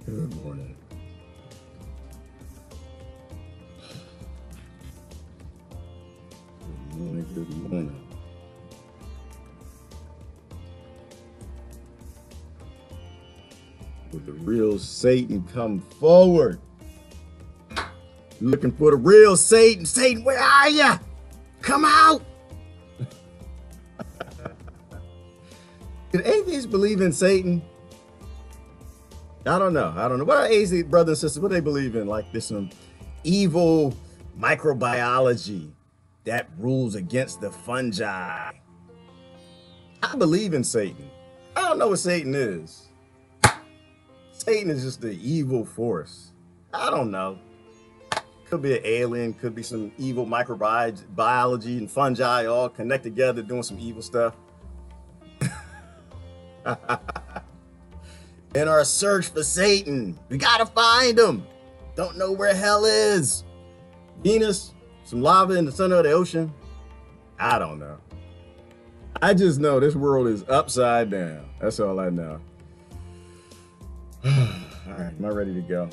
Good morning. Good morning. Good morning. Will the real Satan come forward? Looking for the real Satan. Satan, where are you? Come out. Did atheists believe in Satan? I don't know. What are atheist brothers and sisters? What do they believe in? Like there's some evil microbiology that rules against the fungi. I believe in Satan. I don't know what Satan is. Satan is just the evil force. I don't know. Could be an alien, could be some evil microbiology and fungi all connect together doing some evil stuff. In our search for Satan, we gotta find him. Don't know where hell is. Venus, some lava in the center of the ocean. I don't know. I just know this world is upside down. That's all I know. All right, am I ready to go?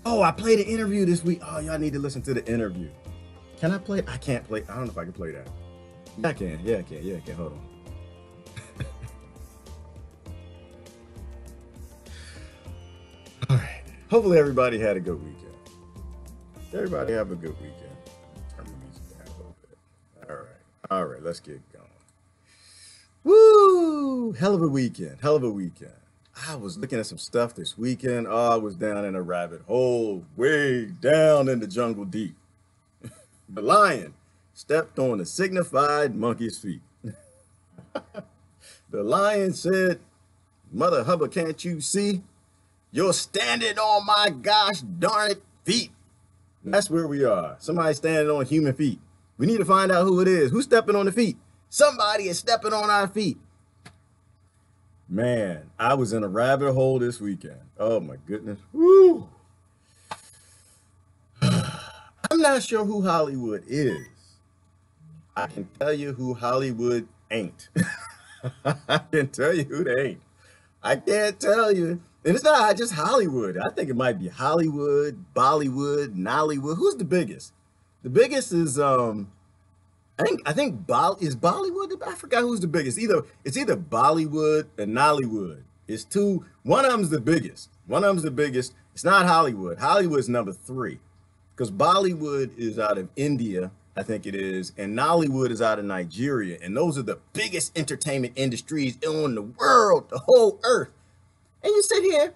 Oh, I played an interview this week. Oh, y'all need to listen to the interview. Can I play it? I can't play. I don't know if I can play that. Yeah, I can. Yeah, I can. Yeah, I can. Hold on. All right. Hopefully everybody had a good weekend. Everybody have a good weekend. Turn the music down a little bit. All right. All right, let's get going. Woo! Hell of a weekend. Hell of a weekend. I was looking at some stuff this weekend. Oh, I was down in a rabbit hole, way down in the jungle deep. The lion stepped on a signified monkey's feet. The lion said, "Mother Hubbard, can't you see? You're standing on my gosh darn it feet." And that's where we are. Somebody standing on human feet. We need to find out who it is. Who's stepping on the feet? Somebody is stepping on our feet. Man, I was in a rabbit hole this weekend. Oh my goodness. Woo. I'm not sure who Hollywood is. I can tell you who Hollywood ain't. I can tell you who they ain't. I can't tell you. And it's not just Hollywood. I think it might be Hollywood, Bollywood, Nollywood. Who's the biggest? The biggest is I think is Bollywood. I forgot who's the biggest. It's either Bollywood and Nollywood. It's two. One of them's the biggest. One of them's the biggest. It's not Hollywood. Hollywood's number 3, because Bollywood is out of India, I think it is, and Nollywood is out of Nigeria, and those are the biggest entertainment industries in the world, the whole earth. And you sit here.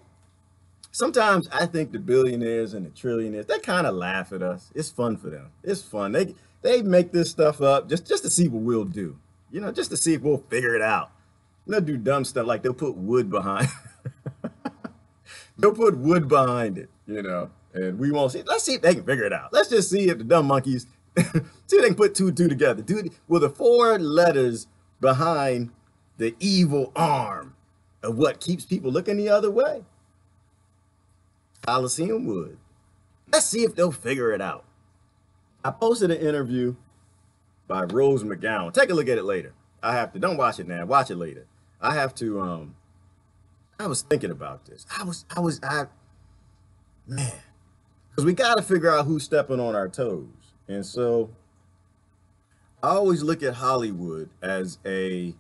Sometimes I think the billionaires and the trillionaires, they kind of laugh at us. It's fun for them. It's fun. They make this stuff up just to see what we'll do. You know, just to see if we'll figure it out. They'll do dumb stuff like they'll put wood behind. They'll put wood behind it, you know, and we won't see. Let's see if they can figure it out. Let's just see if the dumb monkeys see if they can put two together. Will the 4 letters behind the evil arm of what keeps people looking the other way? ColiseumWood. Let's see if they'll figure it out. I posted an interview by Rose McGowan. Take a look at it later. Don't watch it now. Watch it later. I was thinking about this. Man, because we got to figure out who's stepping on our toes. And so I always look at Hollywood as a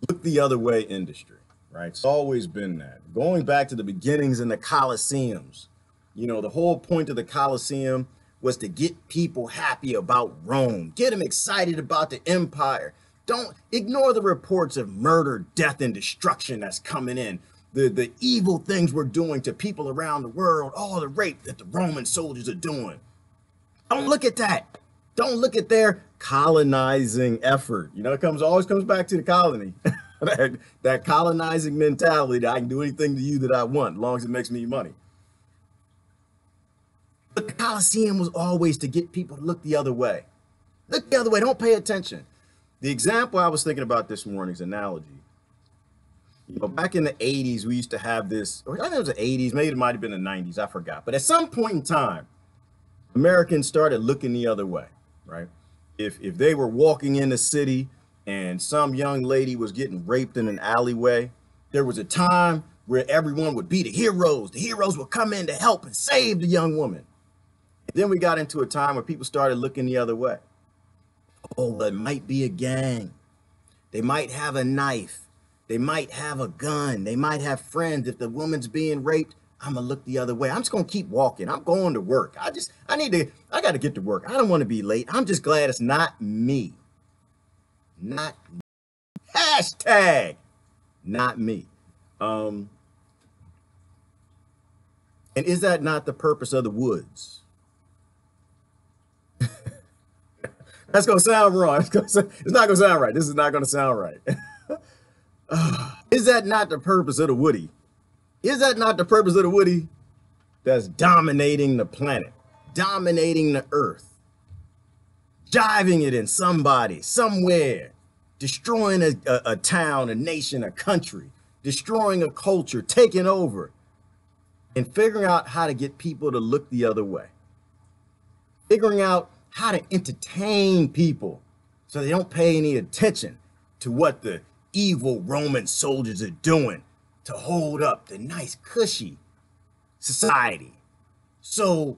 look the other way industry, right? It's always been that. Going back to the beginnings in the Colosseums. You know, the whole point of the Colosseum was to get people happy about Rome, get them excited about the empire. Don't ignore the reports of murder, death, and destruction that's coming in. The evil things we're doing to people around the world, all the rape that the Roman soldiers are doing. Don't look at that. Don't look at their colonizing effort. You know, always comes back to the colony. that colonizing mentality that I can do anything to you that I want, as long as it makes me money. But the Colosseum was always to get people to look the other way. Look the other way. Don't pay attention. The example I was thinking about this morning's analogy. You know, back in the 80s, we used to have this, or I think it was the 80s, maybe it might have been the 90s, I forgot. But at some point in time, Americans started looking the other way, right? If they were walking in the city and some young lady was getting raped in an alleyway, There was a time where everyone would be the heroes. The heroes would come in to help and save the young woman. And then we got into a time where people started looking the other way. Oh, it might be a gang. They might have a knife. They might have a gun. They might have friends. If the woman's being raped, I'm gonna look the other way. I'm just gonna keep walking. I'm going to work. I gotta get to work. I don't want to be late. I'm just glad it's not me. Not me. Hashtag not me. And is that not the purpose of the woods? That's gonna sound wrong. It's not gonna sound right. This is not gonna sound right. Is that not the purpose of the woody? Is that not the purpose of the woody? That's dominating the planet, dominating the earth, jiving it in somebody, somewhere, destroying a town, a nation, a country, destroying a culture, taking over, and figuring out how to get people to look the other way. Figuring out how to entertain people so they don't pay any attention to what the evil Roman soldiers are doing to hold up the nice, cushy society. So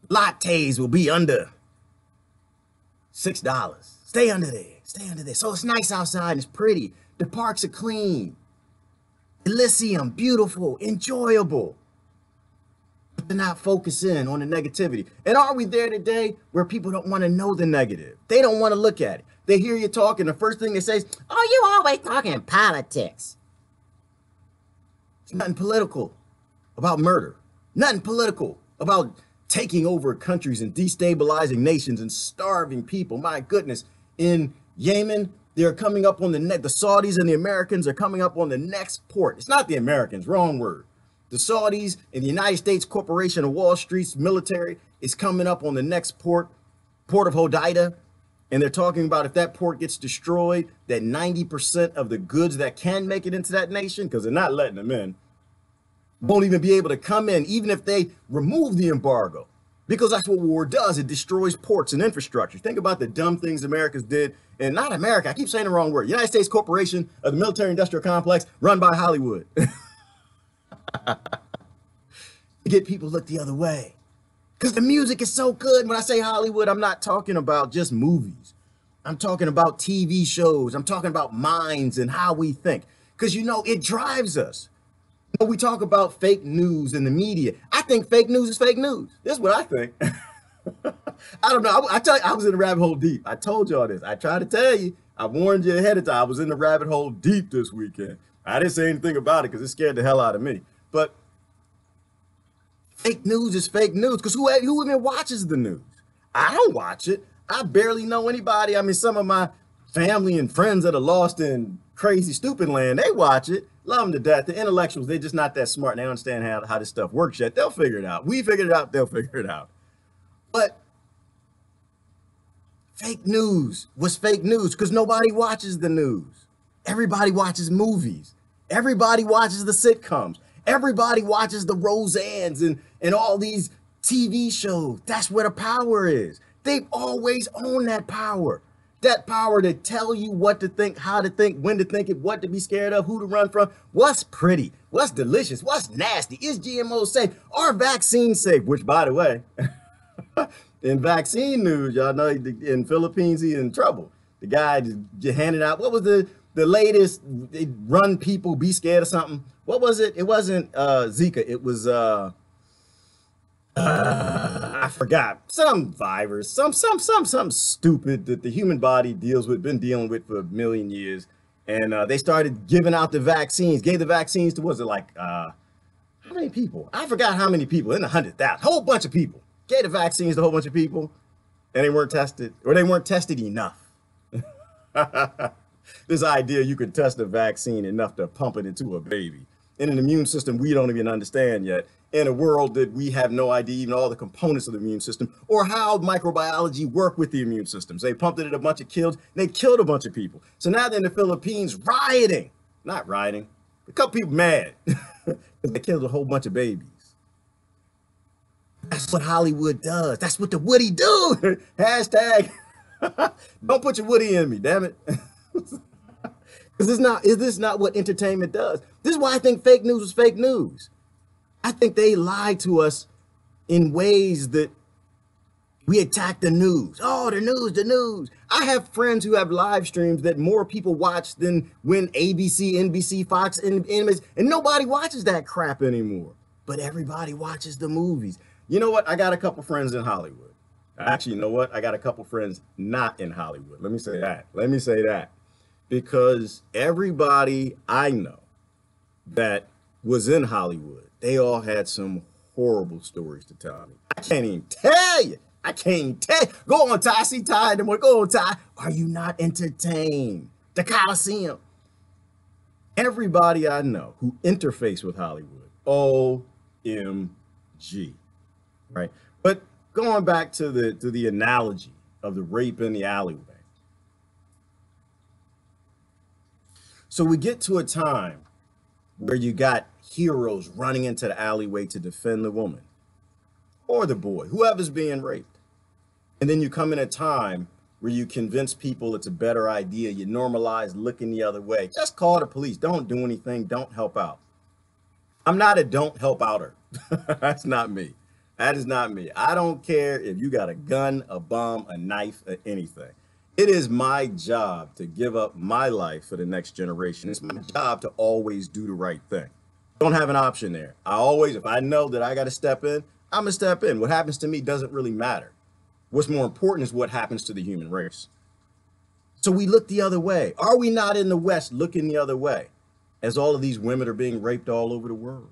lattes will be under $6. Stay under there. Stay under there. So it's nice outside and it's pretty. The parks are clean. Elysium, beautiful, enjoyable. But they're not focusing on the negativity. And are we there today where people don't want to know the negative? They don't want to look at it. They hear you talking. The first thing they say is, oh, you always talking politics. It's nothing political about murder. Nothing political about taking over countries and destabilizing nations and starving people. My goodness. In Yemen, they're coming up on the Saudis and the Americans are coming up on the next port. It's not the Americans, wrong word. The Saudis and the United States Corporation of Wall Street's military is coming up on the next port of Hodeida. And they're talking about if that port gets destroyed, that 90% of the goods that can make it into that nation, because they're not letting them in, won't even be able to come in, even if they remove the embargo. Because that's what war does. It destroys ports and infrastructure. Think about the dumb things Americans did. And not America, I keep saying the wrong word. United States Corporation of the Military Industrial Complex run by Hollywood. To get people to look the other way. Because the music is so good. When I say Hollywood, I'm not talking about just movies. I'm talking about TV shows. I'm talking about minds and how we think. Because, you know, it drives us. You know, we talk about fake news in the media. I think fake news is fake news. This is what I think. I don't know. I tell you, I was in the rabbit hole deep. I told y'all this. I tried to tell you. I warned you ahead of time. I was in the rabbit hole deep this weekend. I didn't say anything about it because it scared the hell out of me. But fake news is fake news because who even watches the news? I don't watch it. I barely know anybody. I mean, some of my family and friends that are lost in crazy, stupid land, they watch it. Love them to death. The intellectuals, they're just not that smart. They don't understand how this stuff works yet. They'll figure it out. We figured it out. They'll figure it out. But fake news was fake news because nobody watches the news. Everybody watches movies. Everybody watches the sitcoms. Everybody watches the Roseannes and all these TV shows. That's where the power is. They've always owned that power. That power to tell you what to think, how to think, when to think it, what to be scared of, who to run from, what's pretty, what's delicious, what's nasty, is GMO safe, are vaccines safe? Which, by the way, in vaccine news, y'all know in Philippines, he's in trouble. The guy just handed out, what was the latest, they run people, be scared of something. What was it? It wasn't Zika. It was, I forgot. Some virus, some stupid that the human body been dealing with for a million years. And they started giving out the vaccines, gave the vaccines to, was it like, how many people? I forgot how many people, in the 100,000, whole bunch of people. Gave the vaccines to a whole bunch of people, and they weren't tested, or they weren't tested enough. This idea you could test a vaccine enough to pump it into a baby. In an immune system we don't even understand yet, in a world that we have no idea even all the components of the immune system or how microbiology work with the immune systems. They pumped it in a bunch of kills, they killed a bunch of people. So now they're in the Philippines rioting, not rioting, a couple people mad because they killed a whole bunch of babies. That's what Hollywood does. That's what the Woody do. Hashtag, don't put your Woody in me, damn it. Is this not what entertainment does? This is why I think fake news was fake news. I think they lied to us in ways that we attack the news. Oh, the news, the news. I have friends who have live streams that more people watch than when ABC, NBC, Fox, and nobody watches that crap anymore. But everybody watches the movies. You know what? I got a couple friends in Hollywood. Actually, you know what? I got a couple friends not in Hollywood. Let me say that. Let me say that. Because everybody I know that was in Hollywood, they all had some horrible stories to tell me. I can't even tell you. I can't even tell you. Go on, Ty. I see Ty. Go on, Ty. Are you not entertained? The Coliseum. Everybody I know who interface with Hollywood, OMG, right? But going back to the analogy of the rape in the alleyway. So we get to a time where you got heroes running into the alleyway to defend the woman or the boy, whoever's being raped. And then you come in a time where you convince people it's a better idea. You normalize looking the other way. Just call the police. Don't do anything. Don't help out. I'm not a don't help outer. That's not me. That is not me. I don't care if you got a gun, a bomb, a knife, or anything. It is my job to give up my life for the next generation. It's my job to always do the right thing. Don't have an option there. I always, if I know that I got to step in, I'm going to step in. What happens to me doesn't really matter. What's more important is what happens to the human race. So we look the other way. Are we not in the West looking the other way as all of these women are being raped all over the world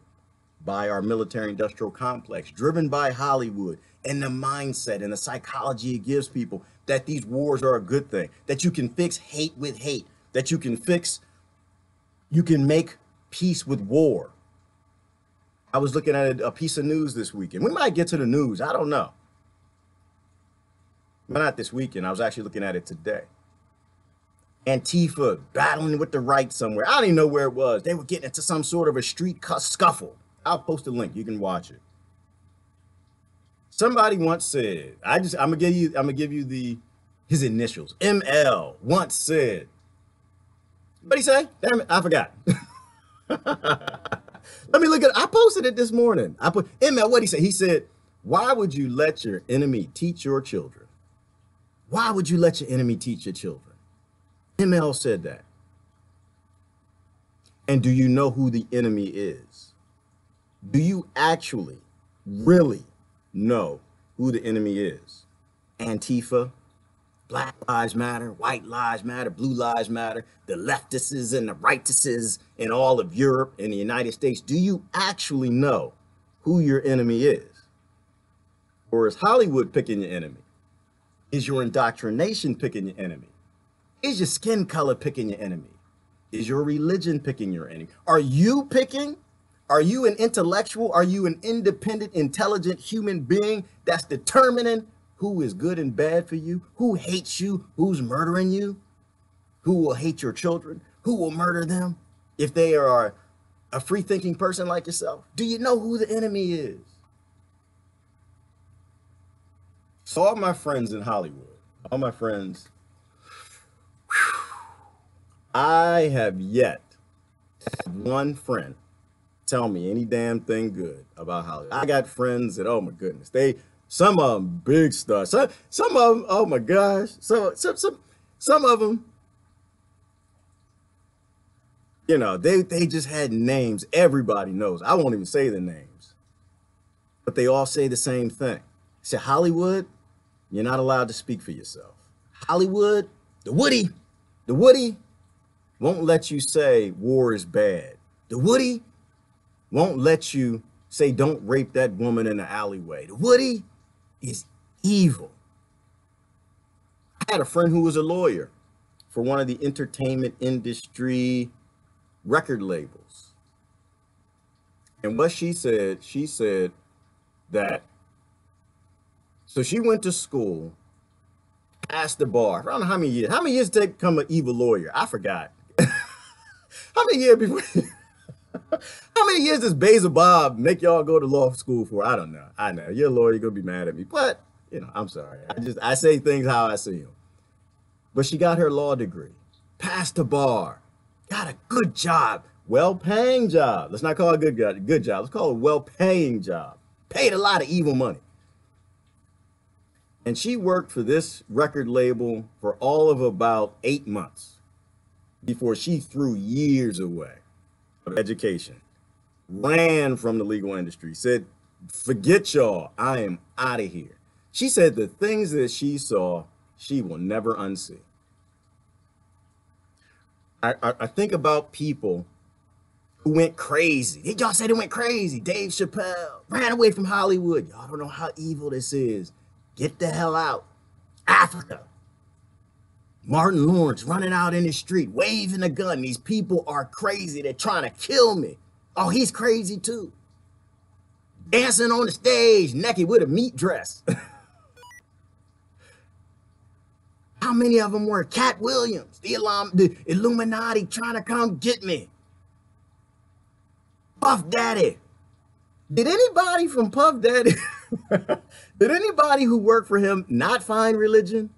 by our military industrial complex, driven by Hollywood and the mindset and the psychology it gives people that these wars are a good thing, that you can fix hate with hate, that you can make peace with war. I was looking at a piece of news this weekend. We might get to the news. I don't know. But not this weekend. I was actually looking at it today. Antifa battling with the right somewhere. I don't even know where it was. They were getting into some sort of a street scuffle. I'll post a link. You can watch it. Somebody once said, I'm gonna give you his initials. ML once said. What'd he say? Damn it, I forgot. Let me look at it. I posted it this morning. I put ML, what'd he say? He said, why would you let your enemy teach your children? Why would you let your enemy teach your children? ML said that. And do you know who the enemy is? Do you actually really know who the enemy is? Antifa, Black Lives Matter, White Lives Matter, Blue Lives Matter, the leftists and the rightists in all of Europe and the United States. Do you actually know who your enemy is? Or is Hollywood picking your enemy? Is your indoctrination picking your enemy? Is your skin color picking your enemy? Is your religion picking your enemy? Are you picking? Are you an intellectual? Are you an independent, intelligent human being that's determining who is good and bad for you? Who hates you? Who's murdering you? Who will hate your children? Who will murder them if they are a free-thinking person like yourself? Do you know who the enemy is? So all my friends in Hollywood, all my friends, I have yet to have one friend tell me any damn thing good about Hollywood. I got friends that, oh my goodness, some of them big stars, some of them, oh my gosh, some of them, you know, they just had names everybody knows. I won't even say the names, but they all say the same thing. Say Hollywood, you're not allowed to speak for yourself. Hollywood, the Woody won't let you say war is bad. The Woody won't let you say don't rape that woman in the alleyway. The Woody is evil. I had a friend who was a lawyer for one of the entertainment industry record labels. And what she said that, so she went to school, passed the bar. I don't know how many years. How many years did it become an evil lawyer? I forgot. How many years before? How many years does Basil Bob make y'all go to law school for? I don't know. I know you're a lawyer. You're gonna be mad at me, but you know, I'm sorry. I say things how I see them. But she got her law degree, passed the bar, got a good job, well-paying job. Let's not call it a good job. Let's call it a well-paying job. Paid a lot of evil money. And she worked for this record label for all of about 8 months before she threw years away of education, ran from the legal industry, said, forget y'all, I am out of here. She said the things that she saw, she will never unsee. I think about people who went crazy. Did y'all say they went crazy? Dave Chappelle ran away from Hollywood. Y'all don't know how evil this is. Get the hell out. Africa. Martin Lawrence running out in the street, waving a gun. These people are crazy. They're trying to kill me. Oh, he's crazy too. Dancing on the stage, naked with a meat dress. How many of them were? Cat Williams, the Illuminati trying to come get me. Puff Daddy. Did anybody from Puff Daddy, did anybody who worked for him not find religion?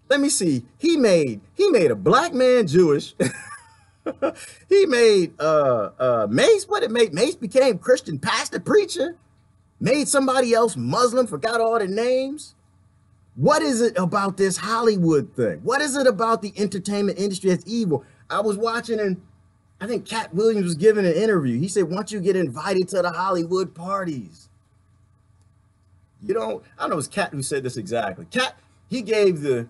Let me see. He made a black man Jewish. He made Mace, what it made? Mace became Christian pastor, preacher. Made somebody else Muslim, forgot all the names. What is it about this Hollywood thing? What is it about the entertainment industry that's evil? I was watching, and I think Cat Williams was giving an interview. He said, once you get invited to the Hollywood parties, you don't, I don't know, it was Cat who said this exactly. Cat, he gave the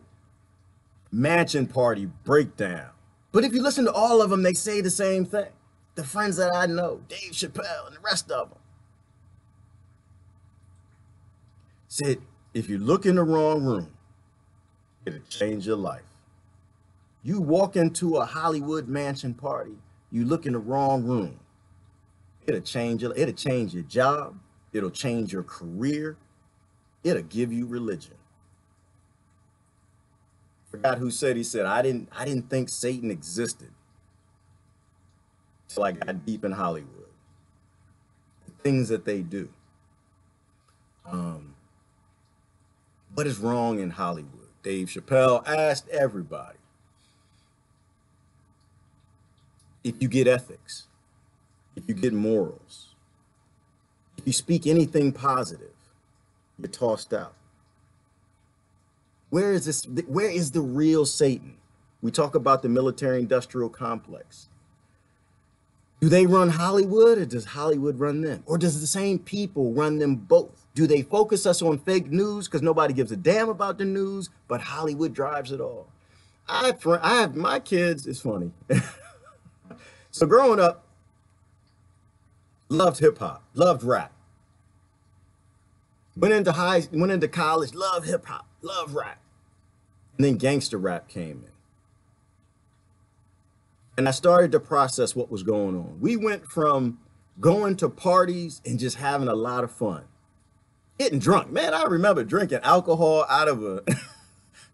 mansion party breakdown. But if you listen to all of them, they say the same thing. The friends that I know, Dave Chappelle and the rest of them, said, if you look in the wrong room, it'll change your life. You walk into a Hollywood mansion party, you look in the wrong room, it'll change your job, it'll change your career, it'll give you religion. Forgot who said, he said, I didn't think Satan existed till I got deep in Hollywood. The things that they do. What is wrong in Hollywood? Dave Chappelle asked everybody, if you get ethics, if you get morals, if you speak anything positive, you're tossed out. Where is this? Where is the real Satan? We talk about the military-industrial complex. Do they run Hollywood, or does Hollywood run them? Or does the same people run them both? Do they focus us on fake news because nobody gives a damn about the news, but Hollywood drives it all? I have my kids, it's funny. So growing up, loved hip hop, loved rap. Went into college, loved hip hop, loved rap. And then gangster rap came in. And I started to process what was going on. We went from going to parties and just having a lot of fun, getting drunk. Man, I remember drinking alcohol out of a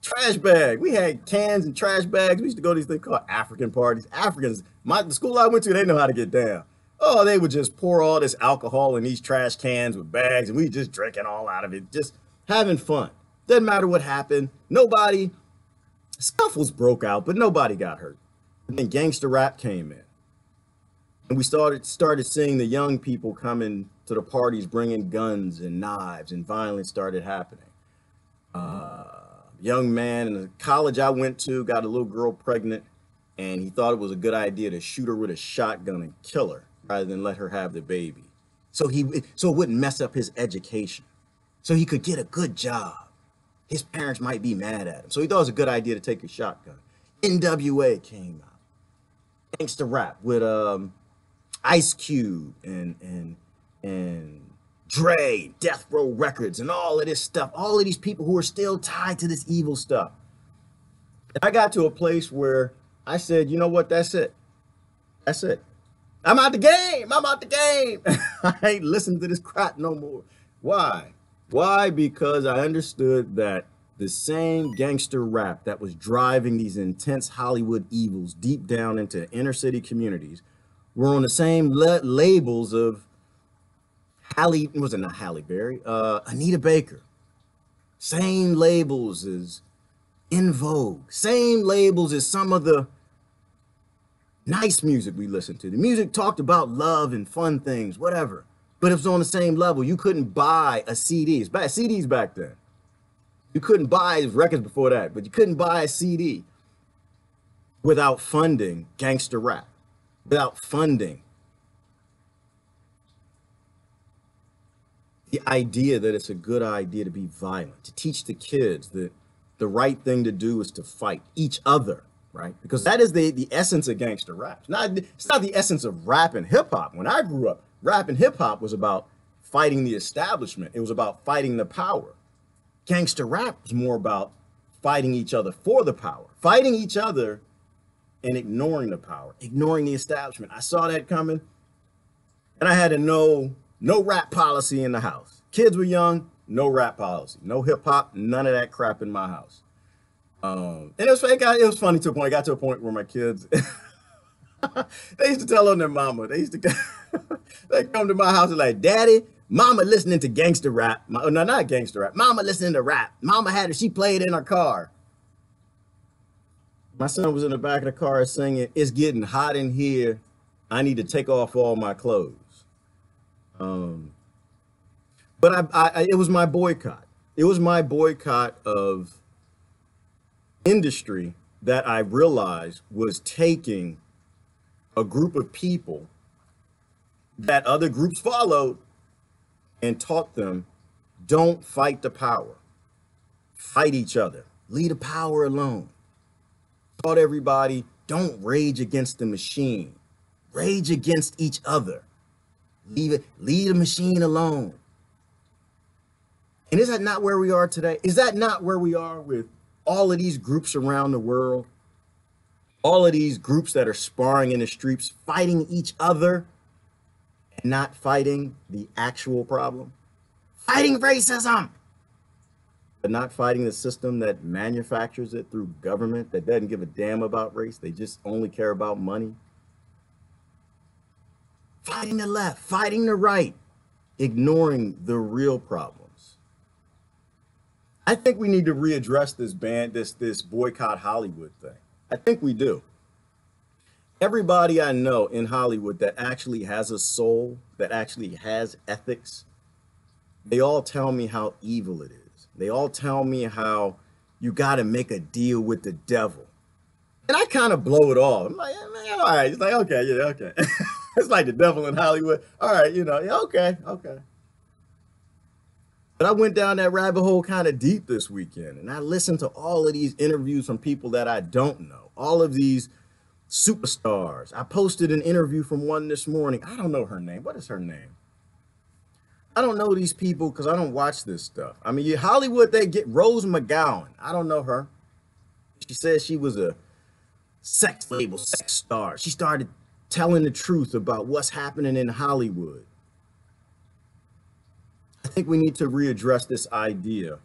trash bag. We had cans and trash bags. We used to go to these things called African parties. Africans, the school I went to, they know how to get down. Oh, they would just pour all this alcohol in these trash cans with bags, and we just drinking all out of it, just having fun. Doesn't matter what happened. Nobody, scuffles broke out, but nobody got hurt. And then gangster rap came in. And we started seeing the young people coming to the parties, bringing guns and knives, and violence started happening. Young man in the college I went to got a little girl pregnant, and he thought it was a good idea to shoot her with a shotgun and kill her rather than let her have the baby. So it wouldn't mess up his education. So he could get a good job. His parents might be mad at him. So he thought it was a good idea to take a shotgun. NWA came out. Gangsta rap with Ice Cube and Dre, Death Row Records, and all of this stuff. All of these people who are still tied to this evil stuff. And I got to a place where I said, you know what? That's it. That's it. I'm out the game. I'm out the game. I ain't listening to this crap no more. Why? Why? Because I understood that the same gangster rap that was driving these intense Hollywood evils deep down into inner city communities were on the same labels of Anita Baker. Same labels as In Vogue. Same labels as some of the Nice music we listened to. The music talked about love and fun things, whatever. But it was on the same level. You couldn't buy a CD. It's back, CDs back then. You couldn't buy records before that, but you couldn't buy a CD without funding gangster rap, without funding the idea that it's a good idea to be violent, to teach the kids that the right thing to do is to fight each other, right? Because that is the essence of gangster rap. It's not the essence of rap and hip hop. When I grew up, rap and hip hop was about fighting the establishment. It was about fighting the power. Gangster rap was more about fighting each other for the power, fighting each other and ignoring the power, ignoring the establishment. I saw that coming, and I had a no rap policy in the house. Kids were young, no rap policy, no hip hop, none of that crap in my house. And it was funny to a point. I got to a point where my kids, they used to tell on their mama. They used to they come to my house and like, Daddy, Mama listening to gangster rap. No, not gangster rap. Mama listening to rap. Mama had it. She played in her car. My son was in the back of the car singing, "It's getting hot in here. I need to take off all my clothes." But it was my boycott. It was my boycott of industry that I realized was taking a group of people that other groups followed and taught them, don't fight the power, fight each other, leave the power alone. Taught everybody, don't rage against the machine, rage against each other, leave the machine alone. And is that not where we are today? Is that not where we are with all of these groups around the world? All of these groups that are sparring in the streets, fighting each other and not fighting the actual problem? Fighting racism, but not fighting the system that manufactures it through government that doesn't give a damn about race. They just only care about money. Fighting the left, fighting the right, ignoring the real problems. I think we need to readdress this boycott Hollywood thing. I think we do. Everybody I know in Hollywood that actually has a soul, that actually has ethics, they all tell me how evil it is. They all tell me how you got to make a deal with the devil. And I kind of blow it off. I'm like, man, all right. It's like, okay, yeah, okay. It's like the devil in Hollywood. All right, yeah, okay. But I went down that rabbit hole kind of deep this weekend, and I listened to all of these interviews from people that I don't know, all of these superstars. I posted an interview from one this morning. I don't know her name. What is her name? I don't know these people because I don't watch this stuff. I mean, Hollywood, they get Rose McGowan. I don't know her. She said she was a sex label, sex star. She started telling the truth about what's happening in Hollywood. I think we need to readdress this idea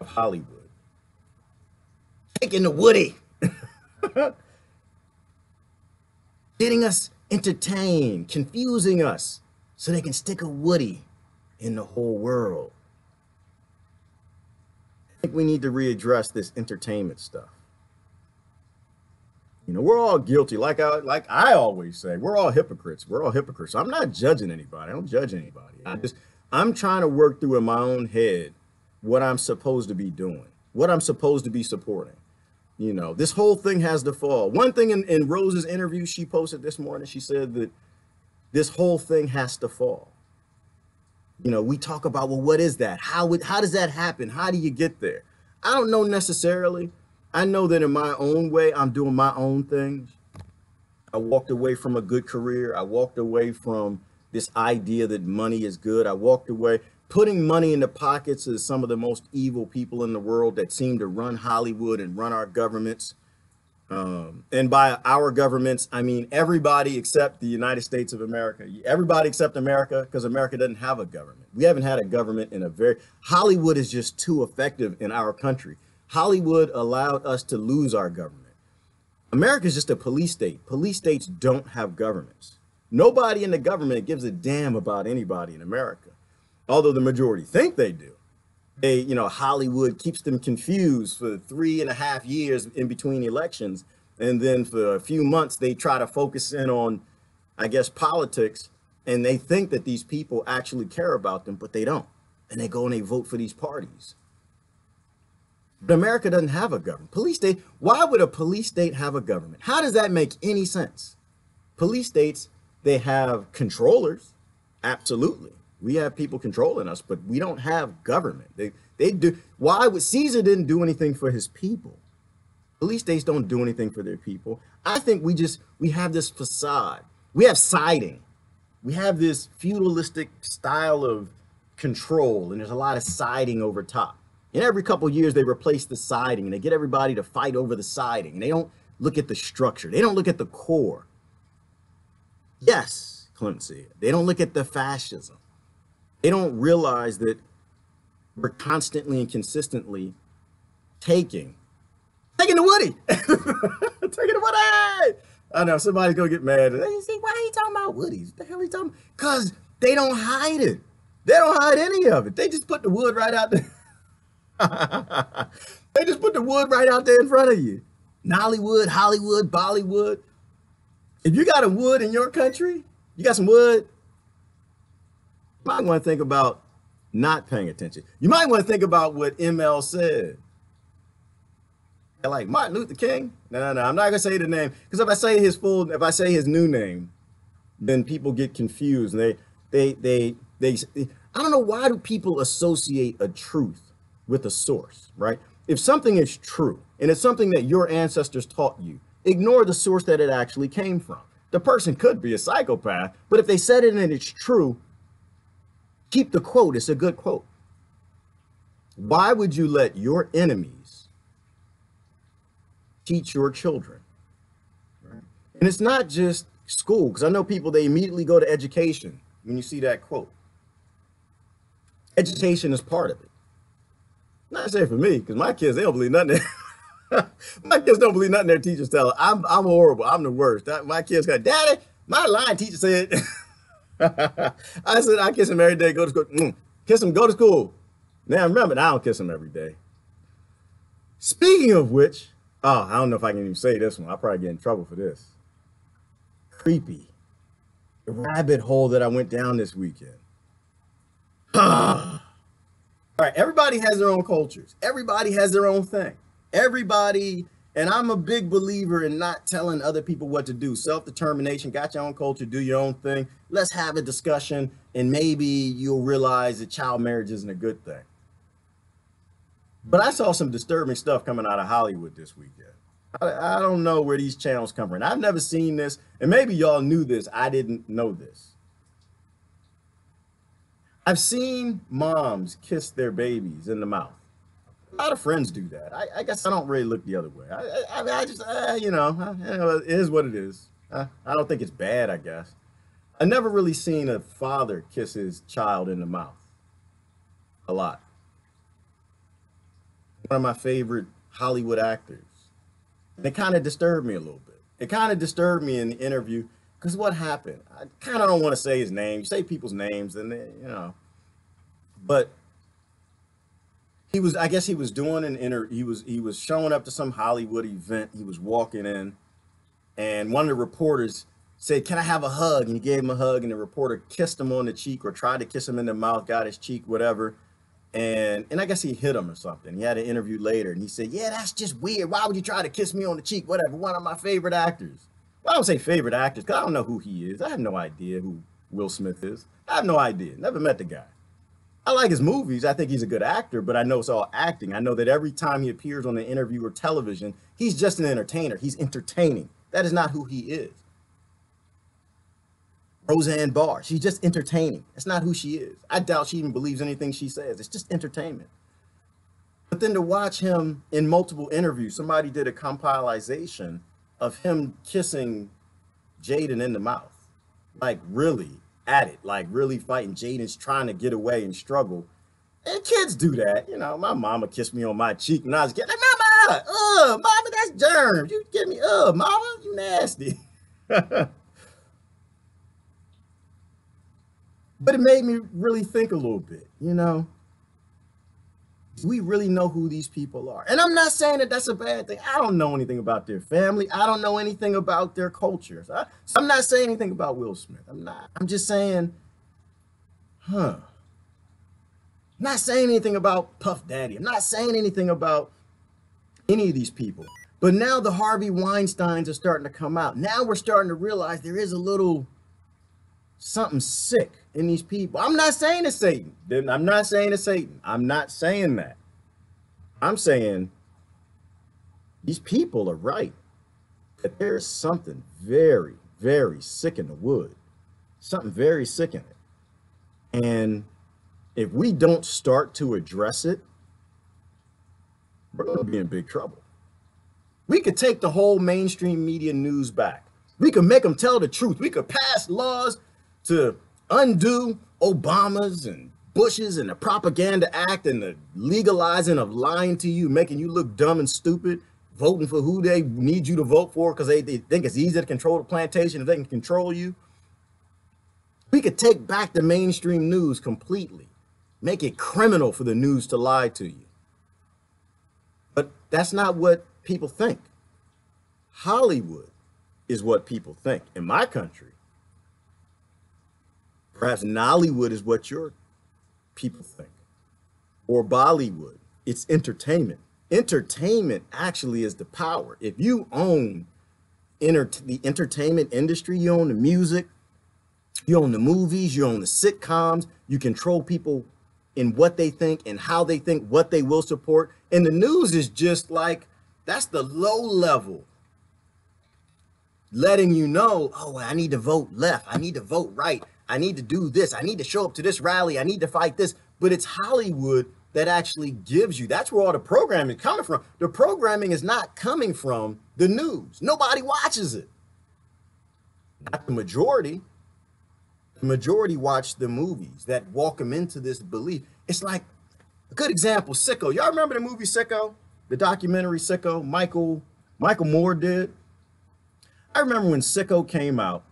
of Hollywood. Taking the Woody. Getting us entertained, confusing us so they can stick a Woody in the whole world. I think we need to readdress this entertainment stuff. You know, we're all guilty. Like I always say, we're all hypocrites. We're all hypocrites. I'm not judging anybody. I don't judge anybody. I'm trying to work through in my own head what I'm supposed to be doing, what I'm supposed to be supporting. You know, this whole thing has to fall. One thing in Rose's interview she posted this morning, she said that this whole thing has to fall. You know, we talk about, well, what is that? How does that happen? How do you get there? I don't know necessarily. I know that in my own way, I'm doing my own things. I walked away from a good career. I walked away from this idea that money is good. I walked away. Putting money in the pockets of some of the most evil people in the world that seem to run Hollywood and run our governments. And by our governments, I mean everybody except the United States of America. Everybody except America, because America doesn't have a government. We haven't had a government in Hollywood is just too effective in our country. Hollywood allowed us to lose our government. America is just a police state. Police states don't have governments. Nobody in the government gives a damn about anybody in America. Although the majority think they do. Hollywood keeps them confused for 3.5 years in between elections. And then for a few months, they try to focus in on, I guess, politics. And they think that these people actually care about them, but they don't. And they go and they vote for these parties. But America doesn't have a government. Police state, why would a police state have a government? How does that make any sense? Police states, they have controllers. Absolutely. We have people controlling us, but we don't have government. They do. Why would Caesar didn't do anything for his people? Police states don't do anything for their people. I think we have this facade. We have siding. We have this feudalistic style of control, and there's a lot of siding over top. And every couple of years, they replace the siding, and they get everybody to fight over the siding. And they don't look at the structure. They don't look at the core. Yes, Clemency. They don't look at the fascism. They don't realize that we're constantly and consistently taking the Woody. Taking the Woody. I know somebody's gonna get mad. They say, why are you talking about Woodies? What the hell are you talking about? Because they don't hide it. They don't hide any of it. They just put the wood right out there. They just put the wood right out there in front of you. Nollywood, Hollywood, Bollywood. If you got a wood in your country, you got some wood, you might want to think about not paying attention. You might want to think about what ML said. Like Martin Luther King. No, I'm not gonna say the name, because if I say his new name, then people get confused. And they I don't know, why do people associate a truth with a source, right? If something is true and it's something that your ancestors taught you, ignore the source that it actually came from. The person could be a psychopath, but if they said it and it's true, keep the quote. It's a good quote. Why would you let your enemies teach your children? Right? And it's not just school, because I know people, they immediately go to education when you see that quote. Education is part of it. Not saying for me, because my kids, they don't believe nothing. My kids don't believe nothing their teachers tell them. I'm horrible. I'm the worst. My kids go, Daddy, my line teacher said. I said, I kiss him every day, go to school. Kiss him, go to school. Now remember, I don't kiss him every day. Speaking of which, oh, I don't know if I can even say this one. I'll probably get in trouble for this. Creepy. The rabbit hole that I went down this weekend. All right, everybody has their own cultures. Everybody has their own thing. Everybody, and I'm a big believer in not telling other people what to do. Self-determination, got your own culture, do your own thing. Let's have a discussion, and maybe you'll realize that child marriage isn't a good thing. But I saw some disturbing stuff coming out of Hollywood this weekend. I don't know where these channels come from. I've never seen this, and maybe y'all knew this. I didn't know this. I've seen moms kiss their babies in the mouth. A lot of friends do that. I guess I don't really look the other way. I just, it is what it is. I don't think it's bad, I guess. I never really seen a father kiss his child in the mouth. A lot. One of my favorite Hollywood actors. And it kind of disturbed me a little bit. It kind of disturbed me in the interview, because what happened? I kind of don't want to say his name. You say people's names, and but I guess he was doing an interview. He was showing up to some Hollywood event. He was walking in, and one of the reporters said, "Can I have a hug?" And he gave him a hug, and the reporter kissed him on the cheek, or tried to kiss him in the mouth, got his cheek, whatever. And I guess he hit him or something. He had an interview later, and he said, "Yeah, that's just weird. Why would you try to kiss me on the cheek? Whatever. One of my favorite actors." Well, I don't say favorite actors, because I don't know who he is. I have no idea who Will Smith is. I have no idea. Never met the guy. I like his movies. I think he's a good actor, but I know it's all acting. I know that every time he appears on an interview or television, he's just an entertainer. He's entertaining. That is not who he is. Roseanne Barr, she's just entertaining. That's not who she is. I doubt she even believes anything she says. It's just entertainment. But then to watch him in multiple interviews, somebody did a compilation of him kissing Jaden in the mouth. Like really at it, like really fighting. Jaden's trying to get away and struggle. And kids do that. My mama kissed me on my cheek when I was a kid. Like, mama, that's germs. You get me, mama, you nasty. But it made me really think a little bit, Do we really know who these people are? And I'm not saying that that's a bad thing. I don't know anything about their family. I don't know anything about their cultures. So I'm not saying anything about Will Smith. I'm not. I'm just saying, I'm not saying anything about Puff Daddy. I'm not saying anything about any of these people. But now the Harvey Weinsteins are starting to come out. Now we're starting to realize there is a little something sick in these people. I'm not saying it's Satan. I'm not saying it's Satan. I'm not saying that. I'm saying these people are right. That there is something very, very sick in the wood. Something very sick in it. And if we don't start to address it, we're going to be in big trouble. We could take the whole mainstream media news back. We could make them tell the truth. We could pass laws to undo Obama's and Bush's and the Propaganda Act and the legalizing of lying to you, making you look dumb and stupid, voting for who they need you to vote for because they think it's easy to control the plantation if they can control you. We could take back the mainstream news completely, make it criminal for the news to lie to you. But that's not what people think. Hollywood is what people think. In my country, perhaps Nollywood is what your people think. Or Bollywood. It's entertainment. Entertainment actually is the power. If you own the entertainment industry, you own the music, you own the movies, you own the sitcoms, you control people in what they think and how they think, what they will support. And the news is just like, that's the low level. Letting you know, oh, I need to vote left. I need to vote right. I need to do this. I need to show up to this rally. I need to fight this. But it's Hollywood that actually gives you. That's where all the programming is coming from. The programming is not coming from the news. Nobody watches it. Not the majority. The majority watch the movies that walk them into this belief. It's like a good example, Sicko. Y'all remember the movie Sicko? The documentary Sicko Michael Moore did? I remember when Sicko came out,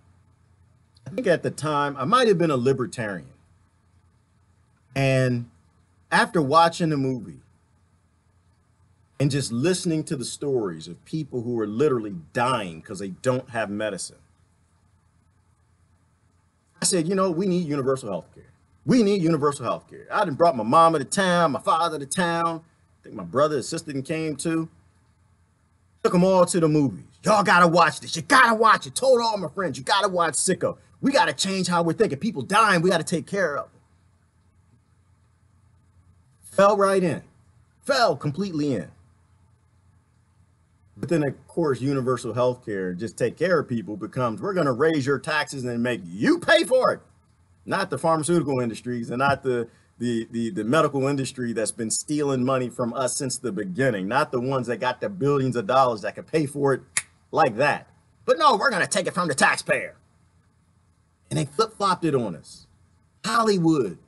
I think at the time, I might have been a libertarian. And after watching the movie and just listening to the stories of people who are literally dying because they don't have medicine, I said, you know, we need universal health care. We need universal health care. I done brought my mama to town, my father to town. I think my brother and sister came too. Took them all to the movies. Y'all gotta watch this. You gotta watch it. Told all my friends, you gotta watch Sicko. We gotta change how we're thinking. People dying, we gotta take care of them. Fell right in. Fell completely in. But then, of course, universal health care, just take care of people, becomes we're gonna raise your taxes and make you pay for it. Not the pharmaceutical industries and not the medical industry that's been stealing money from us since the beginning, not the ones that got the billions of dollars that could pay for it like that. But no, we're going to take it from the taxpayer. And they flip-flopped it on us. Hollywood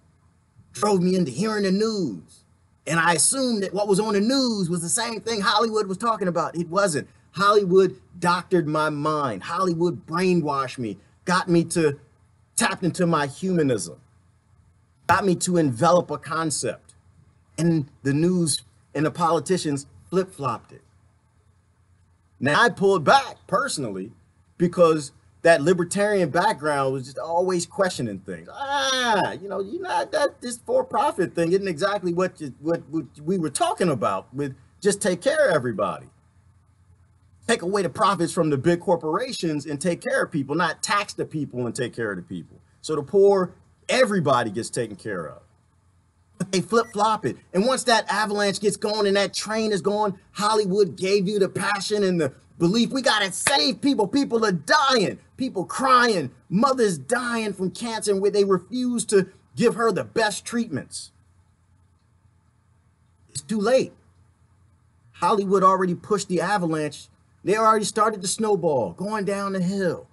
drove me into hearing the news. And I assumed that what was on the news was the same thing Hollywood was talking about. It wasn't. Hollywood doctored my mind. Hollywood brainwashed me, got me to tap into my humanism. Got me to envelop a concept, and the news and the politicians flip-flopped it. Now I pulled back personally because that libertarian background was just always questioning things. You know, that this for-profit thing isn't exactly what we were talking about with just take care of everybody. Take away the profits from the big corporations and take care of people, not tax the people and take care of the people. So the poor, everybody gets taken care of. But they flip-flop it. And once that avalanche gets going and that train is going, Hollywood gave you the passion and the belief. We got to save people. People are dying. People crying. Mothers dying from cancer where they refuse to give her the best treatments. It's too late. Hollywood already pushed the avalanche. They already started the snowball going down the hill.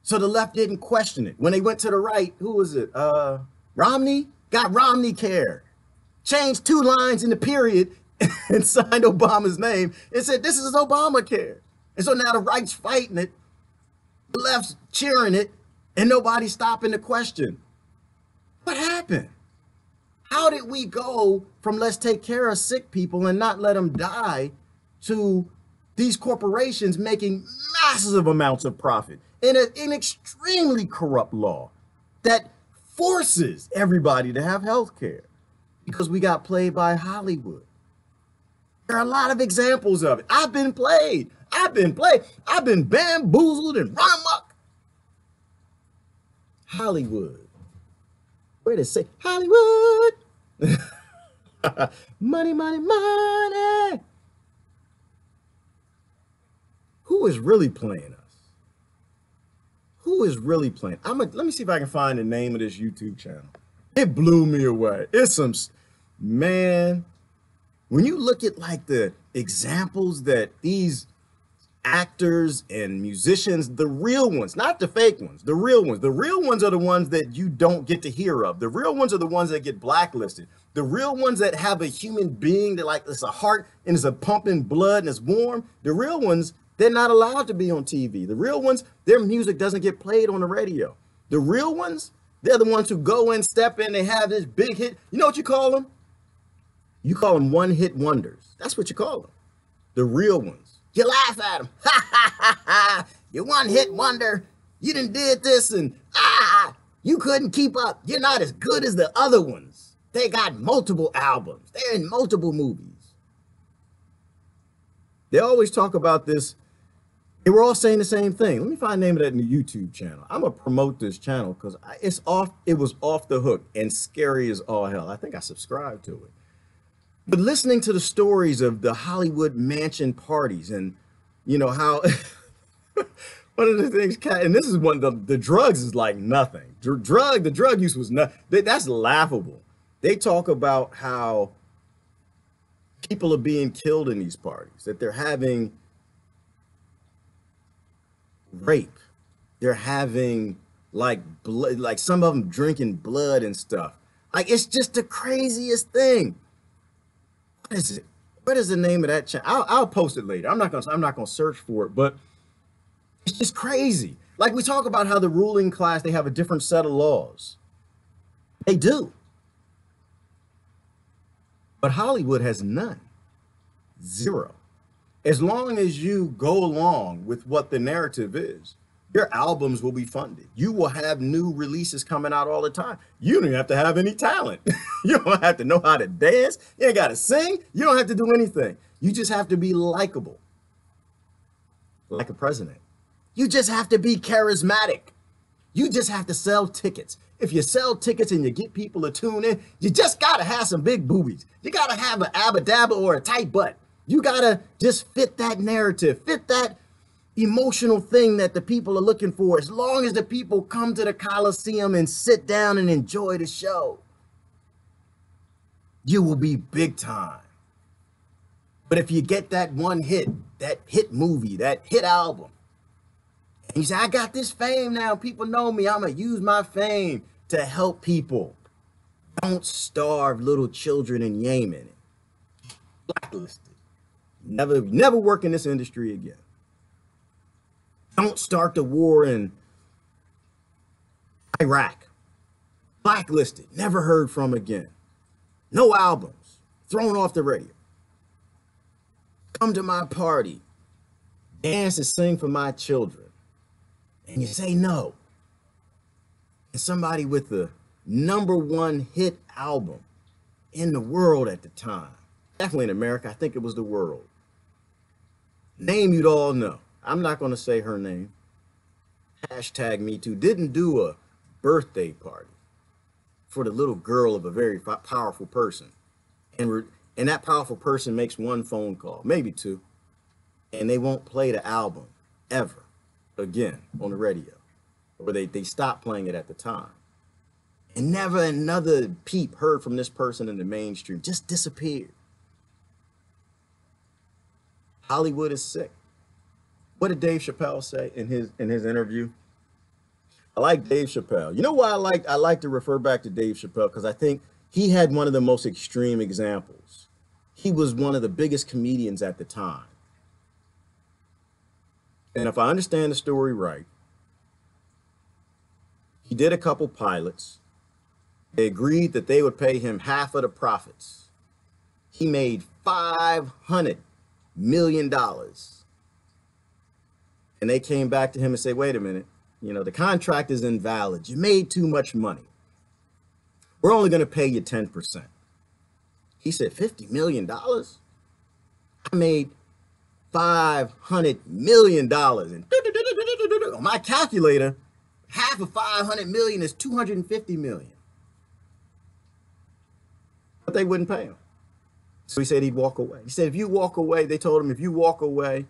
So the left didn't question it. When they went to the right, who was it? Romney? Got Romney care. Changed 2 lines in the period and signed Obama's name and said, this is Obamacare. And so now the right's fighting it, the left's cheering it, and nobody's stopping the question. What happened? How did we go from let's take care of sick people and not let them die to these corporations making massive amounts of profit in an extremely corrupt law that forces everybody to have health care because we got played by Hollywood? There are a lot of examples of it. I've been played. I've been bamboozled and run amok. Hollywood. Where did it say Hollywood? Money, money, money. Who is really playing us? Who is really playing? Let me see if I can find the name of this YouTube channel. It blew me away. It's some, man, when you look at like the examples that these actors and musicians, the real ones, not the fake ones, the real ones are the ones that you don't get to hear of. The real ones are the ones that get blacklisted. The real ones that have a human being that like it's a heart and it's a pumping blood and it's warm. The real ones, they're not allowed to be on TV. The real ones, their music doesn't get played on the radio. The real ones, they're the ones who go in, step in, they have this big hit. You know what you call them? You call them one-hit wonders. That's what you call them. The real ones. You laugh at them. Ha, ha, ha, ha. You one-hit wonder. You done did this and you couldn't keep up. You're not as good as the other ones. They got multiple albums. They're in multiple movies. They always talk about this. They were all saying the same thing. Let me find the name of that in the YouTube channel. I'm going to promote this channel because it was off the hook and scary as all hell. I think I subscribed to it. But listening to the stories of the Hollywood mansion parties and, you know, how one of the things, and this is one, the drugs is like nothing. The drug use was nothing. That's laughable. They talk about how people are being killed in these parties, that they're having rape. They're having like blood, like some of them drinking blood and stuff. Like, it's just the craziest thing. What is it? What is the name of that channel? I'll post it later. I'm not gonna search for it, but it's just crazy. Like, we talk about how the ruling class, they have a different set of laws. They do. But Hollywood has none. Zero. As long as you go along with what the narrative is, your albums will be funded. You will have new releases coming out all the time. You don't have to have any talent. You don't have to know how to dance. You ain't got to sing. You don't have to do anything. You just have to be likable, like a president. You just have to be charismatic. You just have to sell tickets. If you sell tickets and you get people to tune in, you just got to have some big boobies. You got to have an abba-dabba or a tight butt. You got to just fit that narrative, fit that emotional thing that the people are looking for. As long as the people come to the Coliseum and sit down and enjoy the show, you will be big time. But if you get that one hit, that hit movie, that hit album, and you say, I got this fame now, people know me, I'm gonna use my fame to help people. Don't starve little children in Yemen. Blacklisted. Never work in this industry again. Don't start the war in Iraq. Blacklisted. Never heard from again. No albums. Thrown off the radio. Come to my party. Dance and sing for my children. And you say no. And somebody with the #1 hit album in the world at the time. Definitely in America. I think it was the world. Name you'd all know. I'm not going to say her name. #MeToo. Didn't do a birthday party for the little girl of a very powerful person. And that powerful person makes one phone call, maybe two, and they won't play the album ever again on the radio. Or they stopped playing it at the time. And never another peep heard from this person in the mainstream. Just disappeared. Hollywood is sick. What did Dave Chappelle say in his interview? I like Dave Chappelle. You know why I like to refer back to Dave Chappelle? Because I think he had one of the most extreme examples. He was one of the biggest comedians at the time. And if I understand the story right, he did a couple pilots. They agreed that they would pay him half of the profits. He made $500 million. And they came back to him and said, wait a minute, you know, the contract is invalid. You made too much money. We're only going to pay you 10%. He said, $50 million? I made $500 million. And on my calculator, half of 500 million is 250 million. But they wouldn't pay him. So he said he'd walk away. He said, if you walk away, they told him, if you walk away,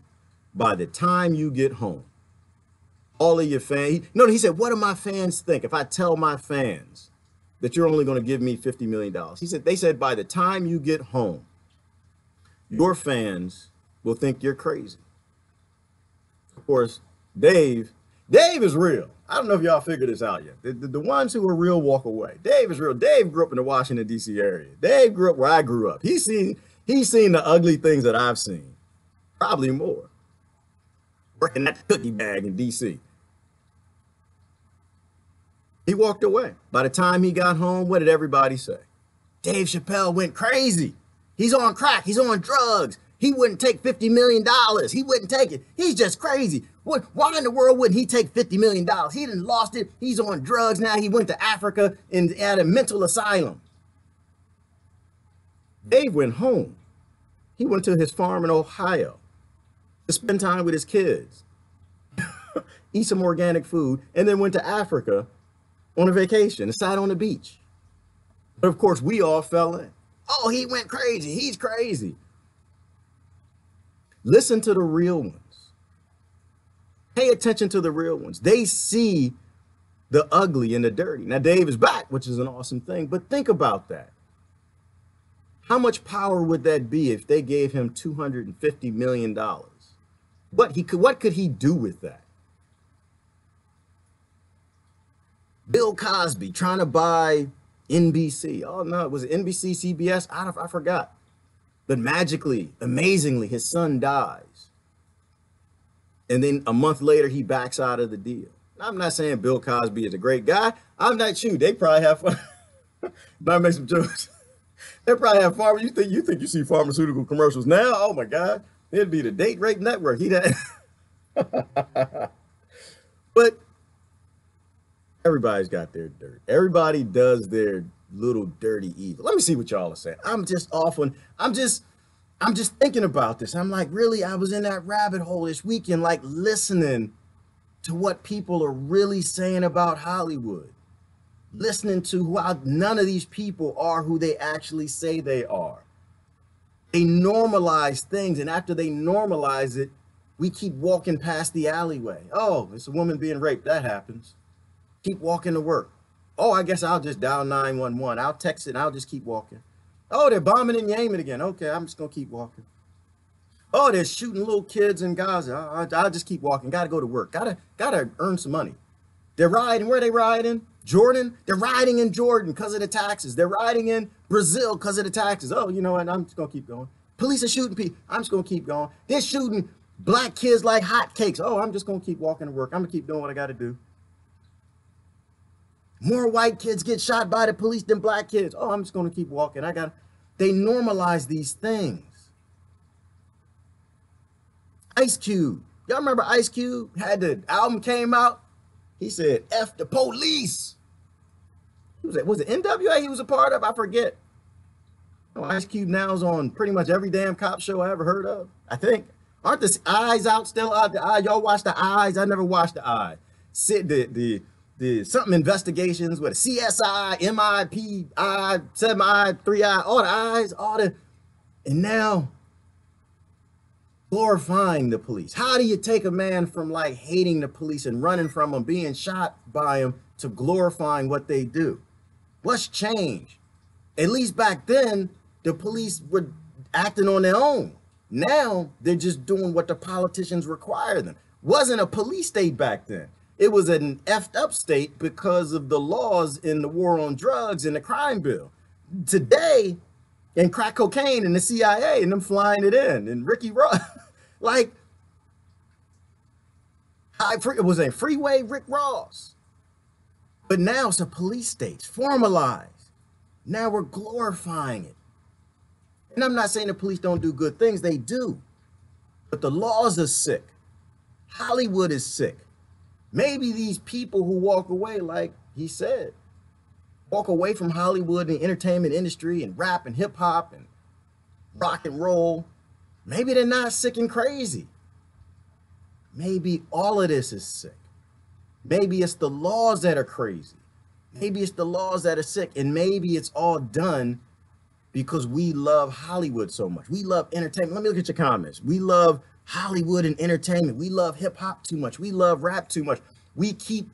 by the time you get home, all of your fans, he said, what do my fans think if I tell my fans that you're only going to give me $50 million? He said, they said, by the time you get home, your fans will think you're crazy. Of course, Dave is real. I don't know if y'all figured this out yet. The ones who are real walk away. Dave is real. Dave grew up in the Washington, D.C. area. Dave grew up where I grew up. He's seen the ugly things that I've seen, probably more. Working at the cookie bag in D.C. He walked away. By the time he got home, what did everybody say? Dave Chappelle went crazy. He's on crack. He's on drugs. He wouldn't take $50 million. He wouldn't take it. He's just crazy. Why in the world wouldn't he take $50 million? He done lost it. He's on drugs now. He went to Africa and at a mental asylum. Dave went home. He went to his farm in Ohio to spend time with his kids, eat some organic food, and then went to Africa on a vacation and sat on the beach. But of course, we all fell in. Oh, he went crazy. He's crazy. Listen to the real ones. Pay attention to the real ones. They see the ugly and the dirty. Now, Dave is back, which is an awesome thing, but think about that. How much power would that be if they gave him $250 million? What could he do with that? Bill Cosby trying to buy NBC. Oh no, was it NBC, CBS? I forgot. But magically, amazingly, his son dies. And then a month later, he backs out of the deal. I'm not saying Bill Cosby is a great guy. I'm not sure. They probably have fun. But I make some jokes. They probably have farmers. You think you see pharmaceutical commercials now? Oh my God. It'd be the date rape network. But everybody's got their dirt. Everybody does their little dirty evil. Let me see what y'all are saying. I'm just thinking about this. I'm like, really? I was in that rabbit hole this weekend, like listening to what people are really saying about Hollywood. Listening to how none of these people are who they actually say they are. They normalize things, and after they normalize it, we keep walking past the alleyway. Oh, it's a woman being raped. That happens. Keep walking to work. Oh, I guess I'll just dial 911. I'll text it and I'll just keep walking. Oh, they're bombing in Yemen again. Okay, I'm just going to keep walking. Oh, they're shooting little kids in Gaza. I'll just keep walking. Got to go to work. Gotta earn some money. They're riding. Where are they riding? Jordan. They're riding in Jordan because of the taxes. They're riding in Brazil because of the taxes. Oh, you know what? I'm just going to keep going. Police are shooting people. I'm just going to keep going. They're shooting black kids like hotcakes. Oh, I'm just going to keep walking to work. I'm going to keep doing what I got to do. More white kids get shot by the police than black kids. Oh, I'm just going to keep walking. They normalize these things. Ice Cube. Y'all remember Ice Cube? Had the album came out. He said, F the police. Was it NWA he was a part of? I forget. Oh, Ice Cube now is on pretty much every damn cop show I ever heard of. I think. Aren't the eyes out still out? The eye? Y'all watch the eyes? I never watched the eye. The something investigations with a CSI, MIPI, 7I, 3I, all the eyes, and now glorifying the police. How do you take a man from like hating the police and running from them, being shot by them, to glorifying what they do? What's changed? At least back then, the police were acting on their own. Now they're just doing what the politicians require them. Wasn't a police state back then. It was an effed up state because of the laws in the war on drugs and the crime bill. Today, and crack cocaine and the CIA and them flying it in, and Ricky Ross, like, it was a freeway Rick Ross. But now it's a police state, formalized. Now we're glorifying it. And I'm not saying the police don't do good things, they do. But the laws are sick. Hollywood is sick. Maybe these people who walk away, like he said, walk away from Hollywood and the entertainment industry and rap and hip hop and rock and roll, maybe they're not sick and crazy. Maybe all of this is sick. Maybe it's the laws that are crazy. Maybe it's the laws that are sick. And maybe it's all done because we love Hollywood so much. We love entertainment. Let me look at your comments. We love Hollywood and entertainment. We love hip hop too much. We love rap too much. We keep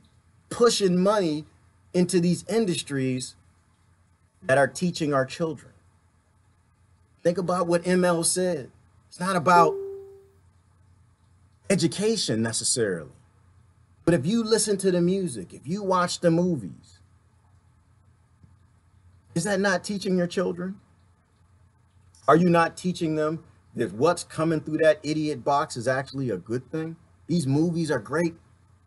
pushing money into these industries that are teaching our children. Think about what ML said. It's not about education necessarily. But if you listen to the music, if you watch the movies, is that not teaching your children? Are you not teaching them that what's coming through that idiot box is actually a good thing? These movies are great.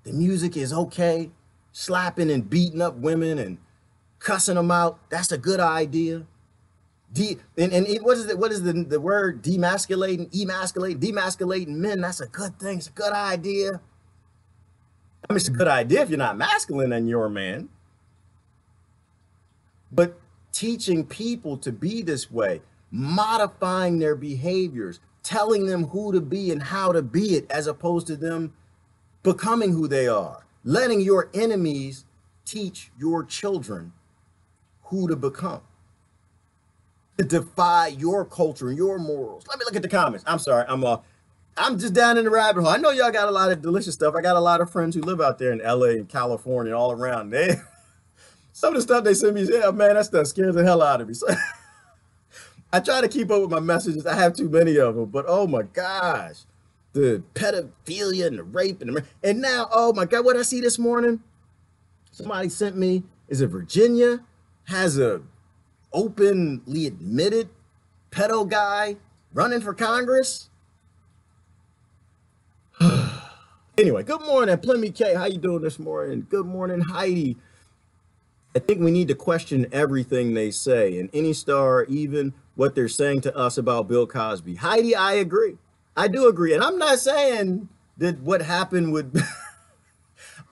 The music is okay. Slapping and beating up women and cussing them out, that's a good idea. What is the word? Demasculating men, that's a good thing. It's a good idea. I mean, it's a good idea if you're not masculine and you're a man. But teaching people to be this way, modifying their behaviors, telling them who to be and how to be it, as opposed to them becoming who they are, letting your enemies teach your children who to become, to defy your culture and your morals. Let me look at the comments. I'm sorry, I'm just down in the rabbit hole. I know y'all got a lot of delicious stuff. I got a lot of friends who live out there in LA and California and all around. Some of the stuff they send me, yeah, man, that stuff scares the hell out of me. So I try to keep up with my messages. I have too many of them, but oh my gosh, the pedophilia and the rape and now, oh my God, what I see this morning? Somebody sent me, is it Virginia has a openly admitted pedo guy running for Congress? Anyway, good morning, Plemmy K. How you doing this morning? Good morning, Heidi. I think we need to question everything they say, and any star, even what they're saying to us about Bill Cosby. Heidi, I agree. I do agree. And I'm not saying that what happened would,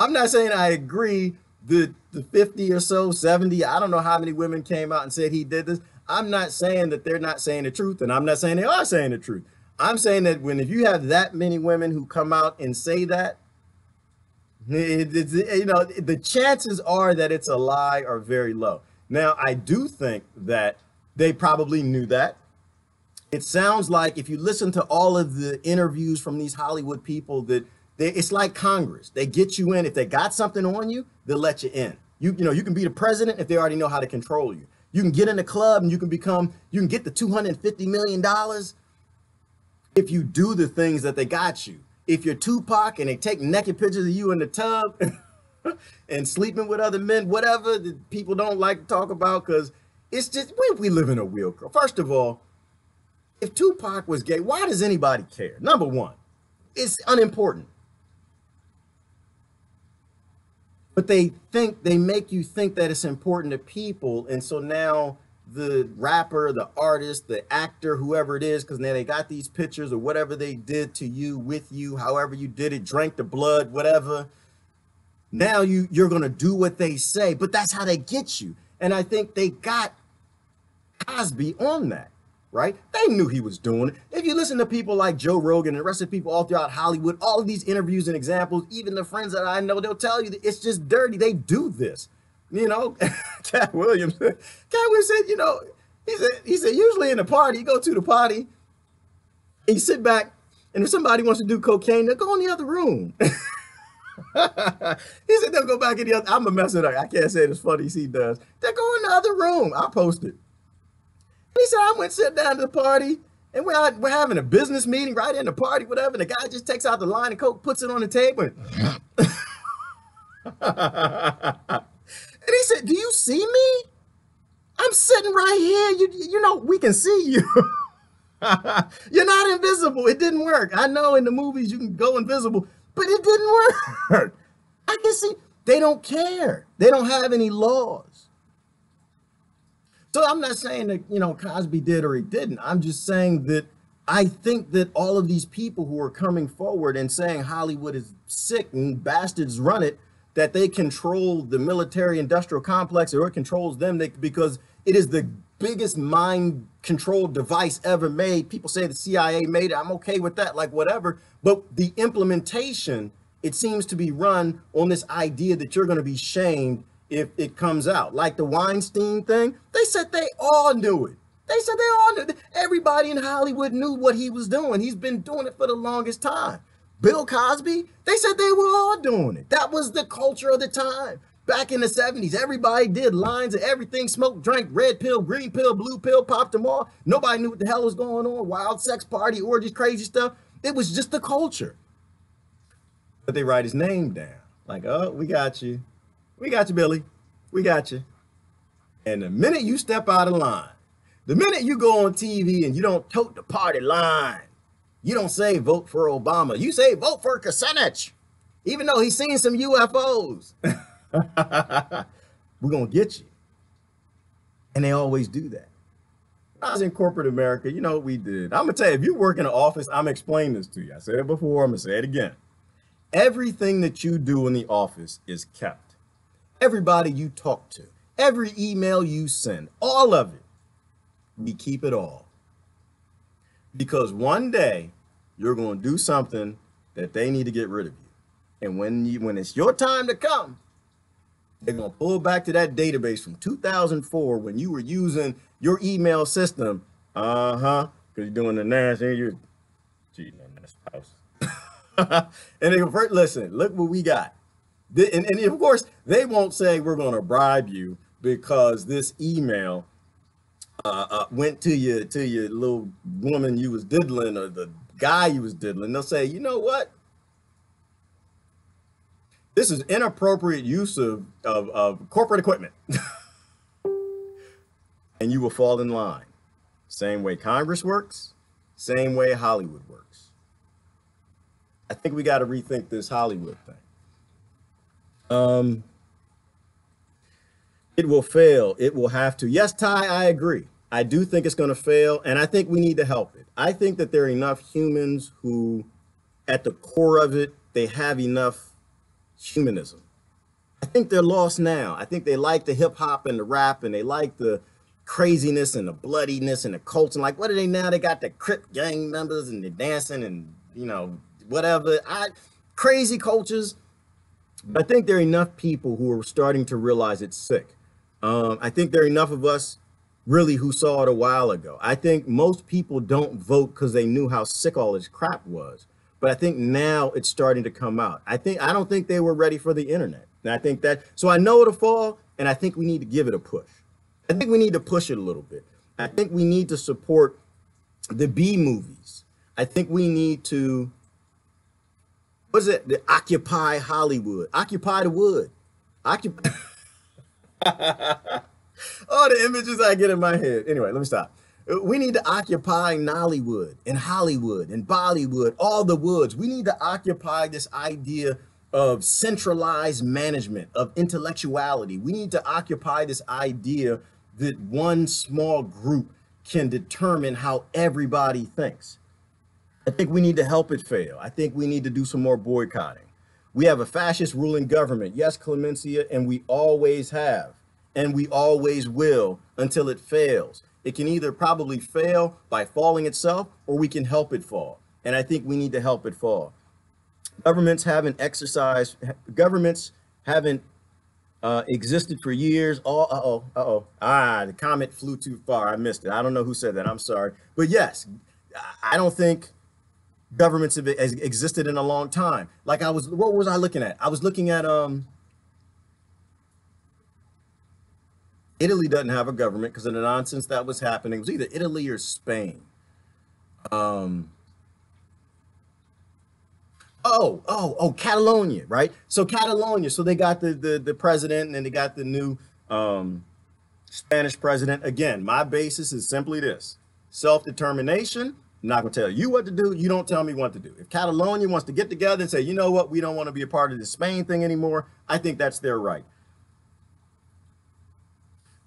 I'm not saying I agree that the 50 or so, 70, I don't know how many women came out and said he did this. I'm not saying that they're not saying the truth, and I'm not saying they are saying the truth. I'm saying that if you have that many women who come out and say that, the chances are that it's a lie are very low. Now, I do think that they probably knew that. It sounds like if you listen to all of the interviews from these Hollywood people, that it's like Congress. They get you in. If they got something on you, they'll let you in. You can be the president if they already know how to control you. You can get in the club and you can get the $250 million if you do the things that they got you. If you're Tupac and they take naked pictures of you in the tub and sleeping with other men, whatever that people don't like to talk about, because it's just, we live in a real world. First of all, if Tupac was gay, why does anybody care? Number one, it's unimportant. But they make you think that it's important to people. And so now the rapper, the artist, the actor, whoever it is, because now they got these pictures or whatever they did to you, with you, however you did it, drank the blood, whatever. Now you're going to do what they say, but that's how they get you. And I think they got Cosby on that, right? They knew he was doing it. If you listen to people like Joe Rogan and the rest of the people all throughout Hollywood, all of these interviews and examples, even the friends that I know, they'll tell you that it's just dirty. They do this. Cat Williams said, he said, usually in the party, you go to the party and you sit back, and if somebody wants to do cocaine, they'll go in the other room. He said, they'll go back in the other, I'm gonna mess it up. I can't say it as funny as he does. They'll go in the other room. I'll post it. He said, I went sit down to the party and we're having a business meeting right in the party, whatever. And the guy just takes out the line of coke, puts it on the table. And he said, do you see me? I'm sitting right here. We can see you. You're not invisible. It didn't work. I know in the movies you can go invisible, but it didn't work. I can see. They don't care. They don't have any laws. So I'm not saying that, you know, Cosby did or he didn't. I'm just saying that I think that all of these people who are coming forward and saying Hollywood is sick and bastards run it, that they control the military industrial complex, or it controls them, because it is the biggest mind control device ever made. People say the CIA made it. I'm okay with that, like whatever. But the implementation, it seems to be run on this idea that you're going to be shamed if it comes out. Like the Weinstein thing, they said they all knew it. They said they all knew. Everybody in Hollywood knew what he was doing. He's been doing it for the longest time. Bill Cosby, they said they were all doing it. That was the culture of the time. Back in the 70s, everybody did lines of everything, smoked, drank, red pill, green pill, blue pill, popped them all. Nobody knew what the hell was going on. Wild sex party, orgies, crazy stuff. It was just the culture. But they write his name down. Like, oh, we got you. We got you, Billy. We got you. And the minute you step out of line, the minute you go on TV and you don't tote the party line, you don't say vote for Obama. You say vote for Kucinich, even though he's seen some UFOs. We're going to get you. And they always do that. When I was in corporate America, you know what we did? I'm going to tell you, if you work in an office, I'm explaining this to you. I said it before, I'm going to say it again. Everything that you do in the office is kept. Everybody you talk to, every email you send, all of it, we keep it all. Because one day you're going to do something that they need to get rid of you. And when it's your time to come, they're going to pull back to that database from 2004 when you were using your email system. Because you're doing the nasty, you're cheating on that spouse. And they go, listen, look what we got. And of course, they won't say we're going to bribe you because this email went to your little woman you was diddling or the guy you was diddling. They'll say, you know what? This is inappropriate use of corporate equipment. And you will fall in line. Same way Congress works, same way Hollywood works. I think we got to rethink this Hollywood thing. It will fail. It will have to. Yes, Ty, I agree. I do think it's going to fail, and I think we need to help it. I think that there are enough humans who, at the core of it, they have enough humanism. I think they're lost now. I think they like the hip hop and the rap, and they like the craziness and the bloodiness and the cults. And like, what are they now? They got the Crip gang members and they're dancing and, you know, whatever. Crazy cultures. But I think there are enough people who are starting to realize it's sick. I think there are enough of us really who saw it a while ago. I think most people don't vote because they knew how sick all this crap was. But I think now it's starting to come out. I don't think they were ready for the internet. And I think that, so I know it'll fall, and I think we need to give it a push. I think we need to push it a little bit. I think we need to support the B movies. I think we need to, what is it? The Occupy Hollywood. Occupy the wood. Occupy. Oh, the images I get in my head. Anyway, let me stop. We need to occupy Nollywood and Hollywood and Bollywood, all the woods. We need to occupy this idea of centralized management, of intellectuality. We need to occupy this idea that one small group can determine how everybody thinks. I think we need to help it fail. I think we need to do some more boycotting. We have a fascist ruling government. Yes, Clemencia, and we always have, and we always will until it fails. It can either probably fail by falling itself, or we can help it fall. And I think we need to help it fall. Governments haven't existed for years. The comment flew too far. I missed it. I don't know who said that. I'm sorry. But yes, I don't think governments have existed in a long time. Like what was I looking at? I was looking at, Italy doesn't have a government because of the nonsense that was happening. It was either Italy or Spain. Catalonia, right? So Catalonia, so they got the president, and then they got the new Spanish president. Again, my basis is simply this: self-determination I'm not going to tell you what to do. You don't tell me what to do. If Catalonia wants to get together and say, you know what, we don't want to be a part of the Spain thing anymore, I think that's their right.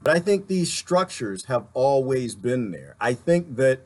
But I think these structures have always been there. I think that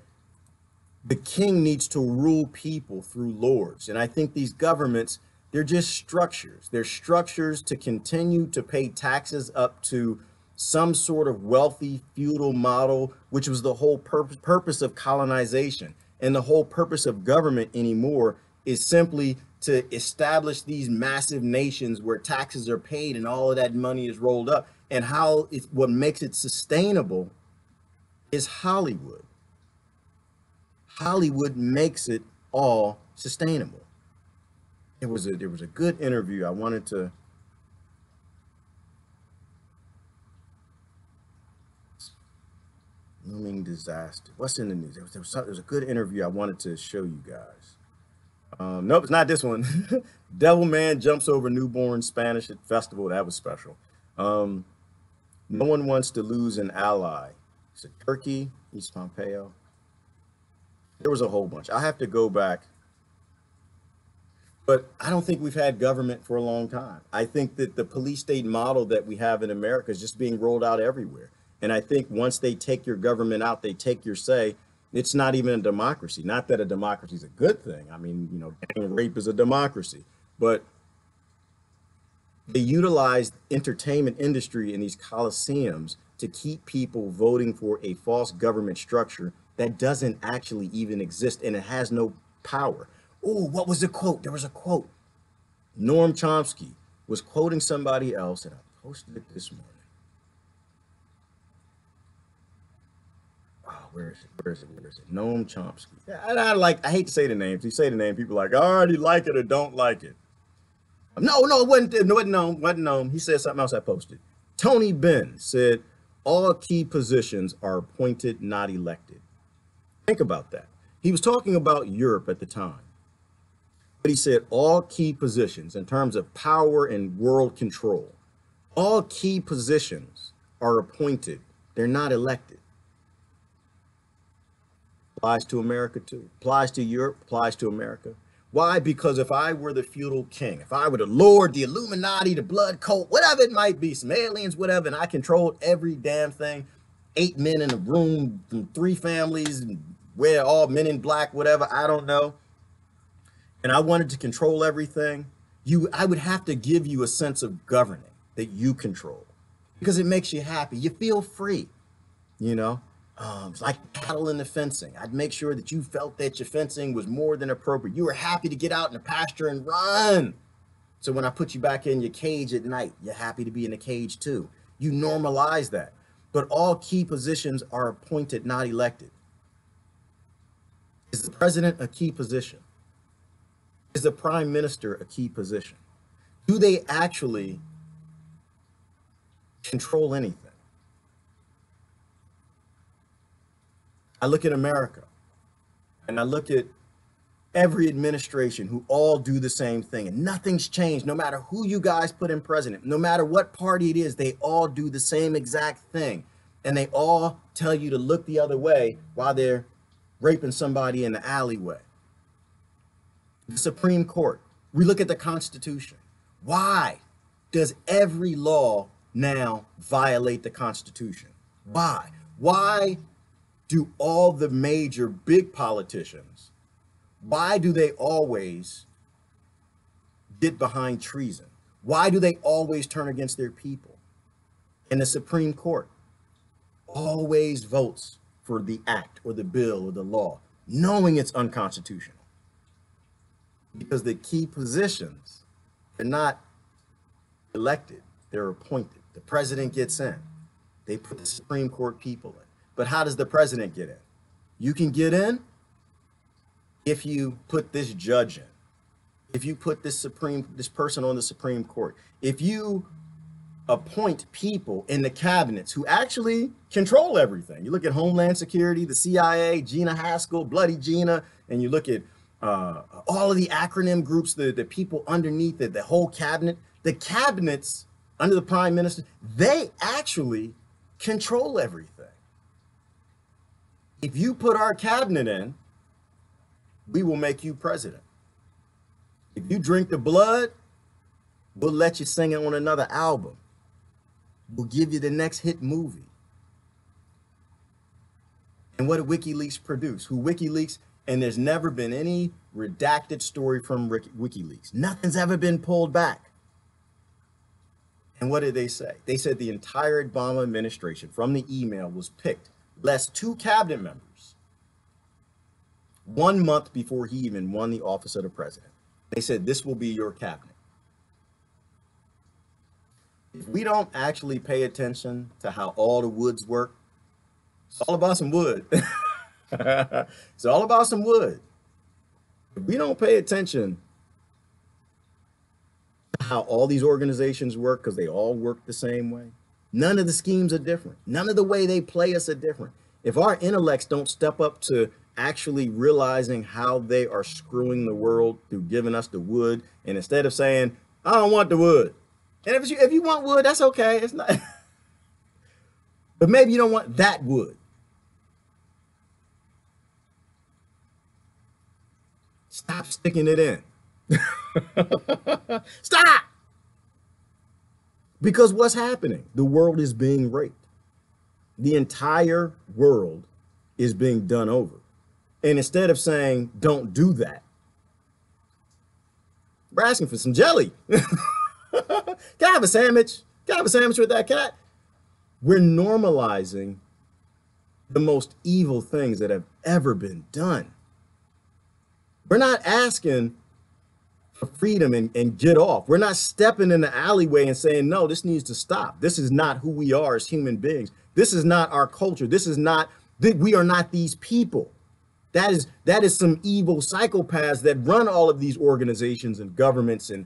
the king needs to rule people through lords. And I think these governments, they're just structures. They're structures to continue to pay taxes up to some sort of wealthy feudal model, which was the whole purpose of colonization. And the whole purpose of government anymore is simply to establish these massive nations where taxes are paid and all of that money is rolled up. And how it's what makes it sustainable is Hollywood. Hollywood makes it all sustainable. There was a good interview I wanted to. Looming disaster. What's in the news? There was a good interview I wanted to show you guys. Nope, it's not this one. Devil man jumps over newborn Spanish at festival. That was special. No one wants to lose an ally. It's a Turkey, East Pompeo. There was a whole bunch. I have to go back. But I don't think we've had government for a long time. I think that the police state model that we have in America is just being rolled out everywhere. And I think once they take your government out, they take your say. It's not even a democracy. Not that a democracy is a good thing. I mean, you know, gang rape is a democracy. But they utilize entertainment industry in these coliseums to keep people voting for a false government structure that doesn't actually even exist, and it has no power. Oh, what was the quote? There was a quote. Noam Chomsky was quoting somebody else, and I posted it this morning. Oh, where is it? Where is it? Where is it? Noam Chomsky. Yeah, I hate to say the names. You say the name, people are like, I already like it or don't like it. No, it wasn't Noam. He said something else I posted. Tony Benn said, all key positions are appointed, not elected. Think about that. He was talking about Europe at the time. But he said all key positions in terms of power and world control, all key positions are appointed. They're not elected. Applies to America too. Applies to Europe, applies to America. Why? Because if I were the feudal king, if I were the lord, the Illuminati, the blood cult, whatever it might be, some aliens, whatever, and I controlled every damn thing, 8 men in a room from 3 families, and we're all men in black, whatever, I don't know, and I wanted to control everything, I would have to give you a sense of governing that you control because it makes you happy. You feel free, you know. It's like cattle in the fencing. I'd make sure that you felt that your fencing was more than appropriate. You were happy to get out in the pasture and run. So when I put you back in your cage at night, you're happy to be in the cage too. You normalize that. But all key positions are appointed, not elected. Is the president a key position? Is the prime minister a key position? Do they actually control anything? I look at America and I look at every administration who all do the same thing and nothing's changed. No matter who you guys put in president, no matter what party it is, they all do the same exact thing. And they all tell you to look the other way while they're raping somebody in the alleyway. The Supreme Court, we look at the Constitution. Why does every law now violate the Constitution? Why? Why do all the major big politicians, why do they always get behind treason? Why do they always turn against their people? And the Supreme Court always votes for the act or the bill or the law, knowing it's unconstitutional. Because the key positions are not elected, they're appointed. The president gets in. They put the Supreme Court people in. But how does the president get in? You can get in if you put this judge in, if you put this person on the Supreme Court, if you appoint people in the cabinets who actually control everything. You look at Homeland Security, the CIA, Gina Haskell, Bloody Gina, and you look at all of the acronym groups, the people underneath it, the whole cabinet, the cabinets under the prime minister, they actually control everything. If you put our cabinet in, we will make you president. If you drink the blood, we'll let you sing it on another album. We'll give you the next hit movie. And what did WikiLeaks produce? Who WikiLeaks? And there's never been any redacted story from WikiLeaks. Nothing's ever been pulled back. And what did they say? They said the entire Obama administration from the email was picked, less 2 cabinet members, 1 month before he even won the office of the president. They said, this will be your cabinet. If we don't actually pay attention to how all the woods work, it's all about some wood. It's all about some wood. If we don't pay attention to how all these organizations work, because they all work the same way, none of the schemes are different. None of the way they play us are different. If our intellects don't step up to actually realizing how they are screwing the world through giving us the wood, and instead of saying, I don't want the wood. And if you want wood, that's okay. It's not. But maybe you don't want that wood. Stop sticking it in. Stop! Because what's happening? The world is being raped. The entire world is being done over. And instead of saying, don't do that, we're asking for some jelly. Can I have a sandwich? Can I have a sandwich with that cat? We're normalizing the most evil things that have ever been done. We're not asking for freedom and get off. We're not stepping in the alleyway and saying, no, this needs to stop. This is not who we are as human beings. This is not our culture. This is not, we are not these people. That is some evil psychopaths that run all of these organizations and governments, and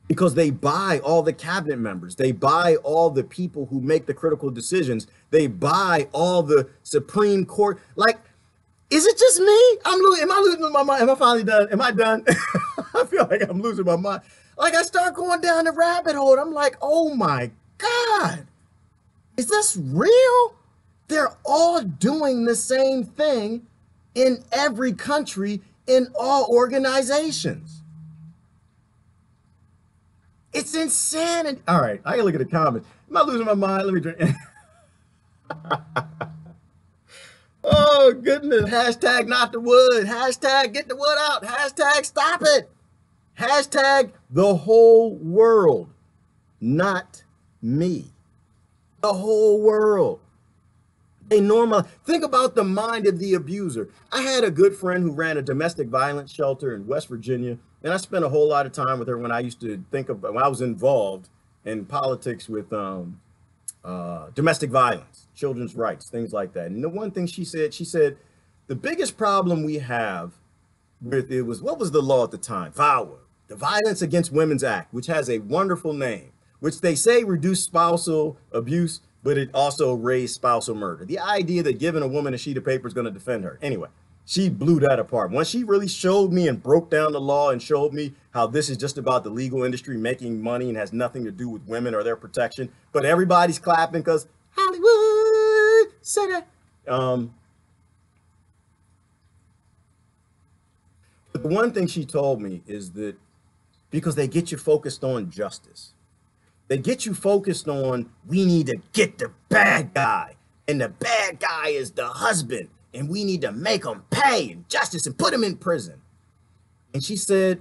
because they buy all the cabinet members, they buy all the people who make the critical decisions, they buy all the Supreme Court. Like, is it just me? Am I losing my mind? Am I finally done? Am I done? I feel like I'm losing my mind. Like, I start going down the rabbit hole. I'm like, oh my God, is this real? They're all doing the same thing in every country, in all organizations. It's insanity. All right, I gotta look at the comments. Am I losing my mind? Let me drink. Oh, goodness. Hashtag not the wood. Hashtag get the wood out. Hashtag stop it. Hashtag the whole world, not me. The whole world. Think about the mind of the abuser. I had a good friend who ran a domestic violence shelter in West Virginia, and I spent a whole lot of time with her when I used to when I was involved in politics with domestic violence, children's rights, things like that. And the one thing she said, the biggest problem we have with it was, what was the law at the time? VAWA, the Violence Against Women's Act, which has a wonderful name, which they say reduced spousal abuse, but it also raised spousal murder. The idea that giving a woman a sheet of paper is going to defend her. Anyway, she blew that apart. Once she really showed me and broke down the law and showed me how this is just about the legal industry making money and has nothing to do with women or their protection, but everybody's clapping because Hollywood said it. But the one thing she told me is that because they get you focused on justice. They get you focused on, we need to get the bad guy, and the bad guy is the husband, and we need to make him pay and justice and put him in prison. And she said,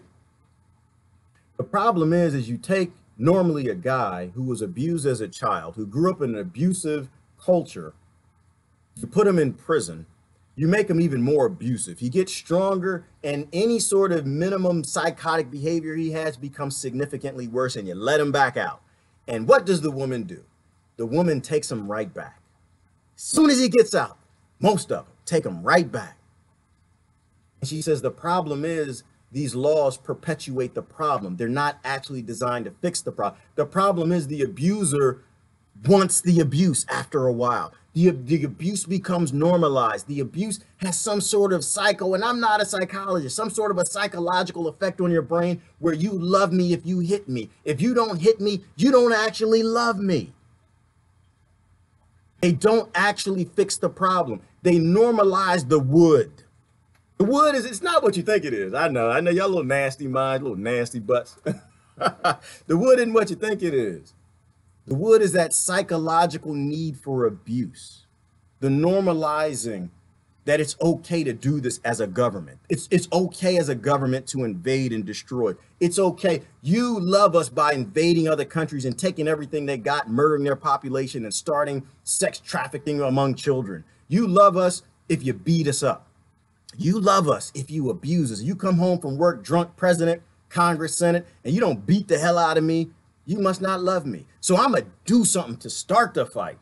the problem is you take normally a guy who was abused as a child, who grew up in an abusive culture, you put him in prison, you make him even more abusive. He gets stronger, and any sort of minimum psychotic behavior he has becomes significantly worse, and you let him back out. And what does the woman do? The woman takes him right back. As soon as he gets out, most of them take him right back. And she says the problem is these laws perpetuate the problem. They're not actually designed to fix the problem. The problem is the abuser wants the abuse after a while. The abuse becomes normalized. The abuse has some sort of and I'm not a psychologist, some sort of a psychological effect on your brain where you love me if you hit me. If you don't hit me, you don't actually love me. They don't actually fix the problem. They normalize the wood. The wood is, it's not what you think it is. I know y'all little nasty minds, little nasty butts. The wood isn't what you think it is. The wood is that psychological need for abuse, the normalizing that it's okay to do this as a government. It's okay as a government to invade and destroy. It's okay. You love us by invading other countries and taking everything they got, murdering their population and starting sex trafficking among children. You love us if you beat us up. You love us if you abuse us. You come home from work drunk, president, Congress, Senate, and you don't beat the hell out of me. You must not love me. So I'm going to do something to start the fight.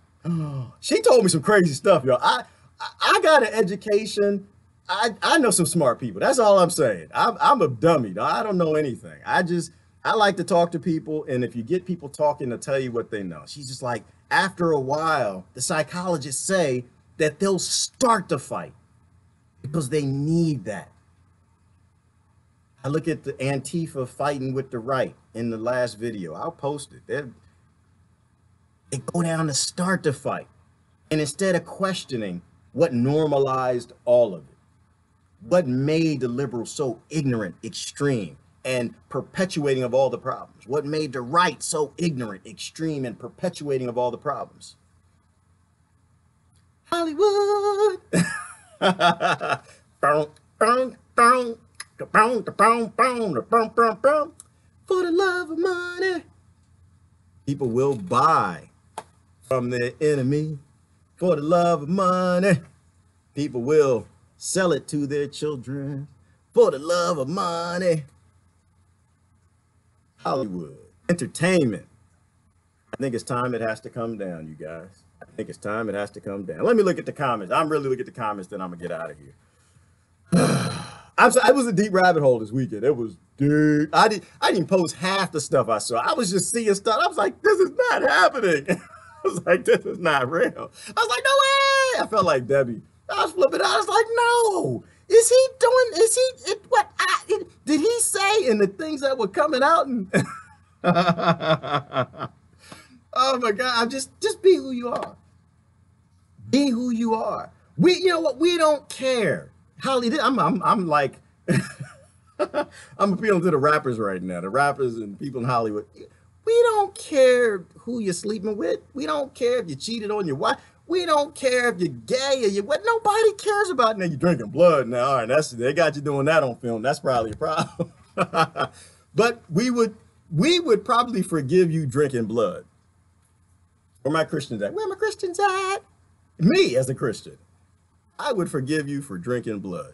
She told me some crazy stuff, y'all. I got an education. I know some smart people. That's all I'm saying. I'm a dummy. I don't know anything. I like to talk to people. And if you get people talking, they'll tell you what they know. She's just like, after a while, the psychologists say that they'll start the fight because they need that. I look at the Antifa fighting with the right in the last video. I'll post it. They go down to start the fight. And instead of questioning what normalized all of it, what made the liberals so ignorant, extreme, and perpetuating of all the problems, what made the right so ignorant, extreme, and perpetuating of all the problems. Hollywood. For the love of money, people will buy from their enemy. For the love of money, people will sell it to their children. For the love of money. Hollywood, entertainment. I think it's time it has to come down, you guys. I think it's time it has to come down. Let me look at the comments. I'm really looking at the comments, then I'm gonna get out of here. I was a deep rabbit hole this weekend. It was deep. I didn't post half the stuff I saw. I was just seeing stuff. I was like, this is not happening. I was like, this is not real. I was like, no way. I felt like Debbie. I was flipping out. I was like, no. Is he doing, did he say in the things that were coming out? And oh my God, just be who you are. Be who you are. You know what? We don't care. Holly, I'm like, I'm appealing to the rappers right now, the rappers and people in Hollywood. We don't care who you're sleeping with. We don't care if you cheated on your wife. We don't care if you're gay or you what. Nobody cares about. Now you're drinking blood now. All right, they got you doing that on film. That's probably a problem. But we would probably forgive you drinking blood. Where my Christians at? Where my Christians at? Me as a Christian. I would forgive you for drinking blood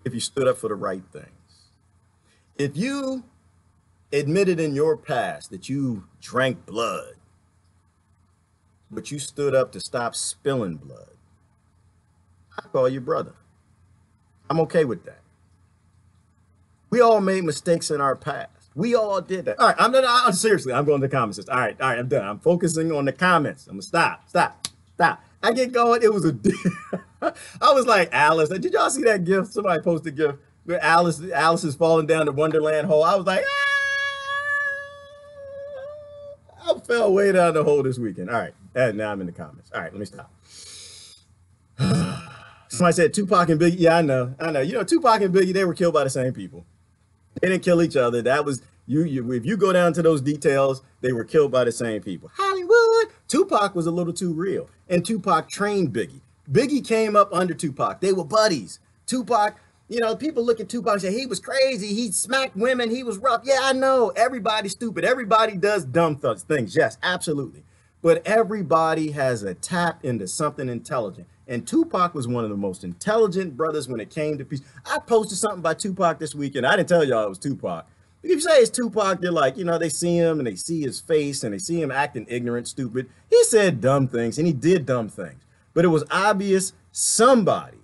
if you stood up for the right things. If you admitted in your past that you drank blood, but you stood up to stop spilling blood, I call you brother. I'm okay with that. We all made mistakes in our past. We all did that. All right, seriously, I'm going to the comments. All right, I'm done. I'm focusing on the comments. I'm gonna stop. I get going. It was I was like Alice. Did y'all see that gift? Somebody posted a gift where Alice is falling down the Wonderland hole. I was like, I fell way down the hole this weekend. All right, and now I'm in the comments. All right, let me stop. Somebody said Tupac and Biggie. Yeah, I know. You know, Tupac and Biggie, they were killed by the same people. They didn't kill each other. That was if you go down to those details, they were killed by the same people. Hollywood. Tupac was a little too real. And Tupac trained Biggie. Biggie came up under Tupac. They were buddies. Tupac, you know, people look at Tupac and say, he was crazy. He smacked women. He was rough. Yeah, I know. Everybody's stupid. Everybody does dumb things. Yes, absolutely. But everybody has a tap into something intelligent. And Tupac was one of the most intelligent brothers when it came to peace. I posted something by Tupac this weekend. I didn't tell y'all it was Tupac. If you say it's Tupac, they're like, you know, they see him and they see his face and they see him acting ignorant, stupid. He said dumb things and he did dumb things. But it was obvious somebody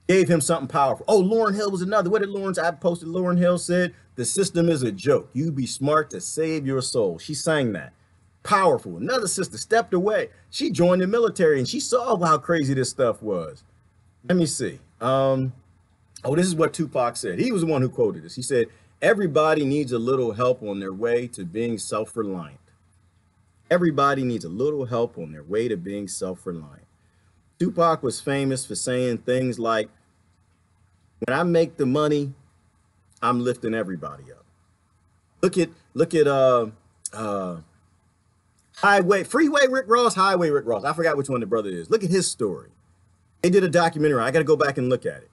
gave him something powerful. Oh, Lauryn Hill was another. What did I posted? Lauryn Hill said, the system is a joke. You be smart to save your soul. She sang that. Powerful. Another sister stepped away. She joined the military and she saw how crazy this stuff was. Let me see. This is what Tupac said. He was the one who quoted this. He said, everybody needs a little help on their way to being self-reliant. Everybody needs a little help on their way to being self-reliant. Tupac was famous for saying things like, when I make the money, I'm lifting everybody up. Look at Freeway Rick Ross, Highway Rick Ross. I forgot which one the brother is. Look at his story. They did a documentary. I got to go back and look at it.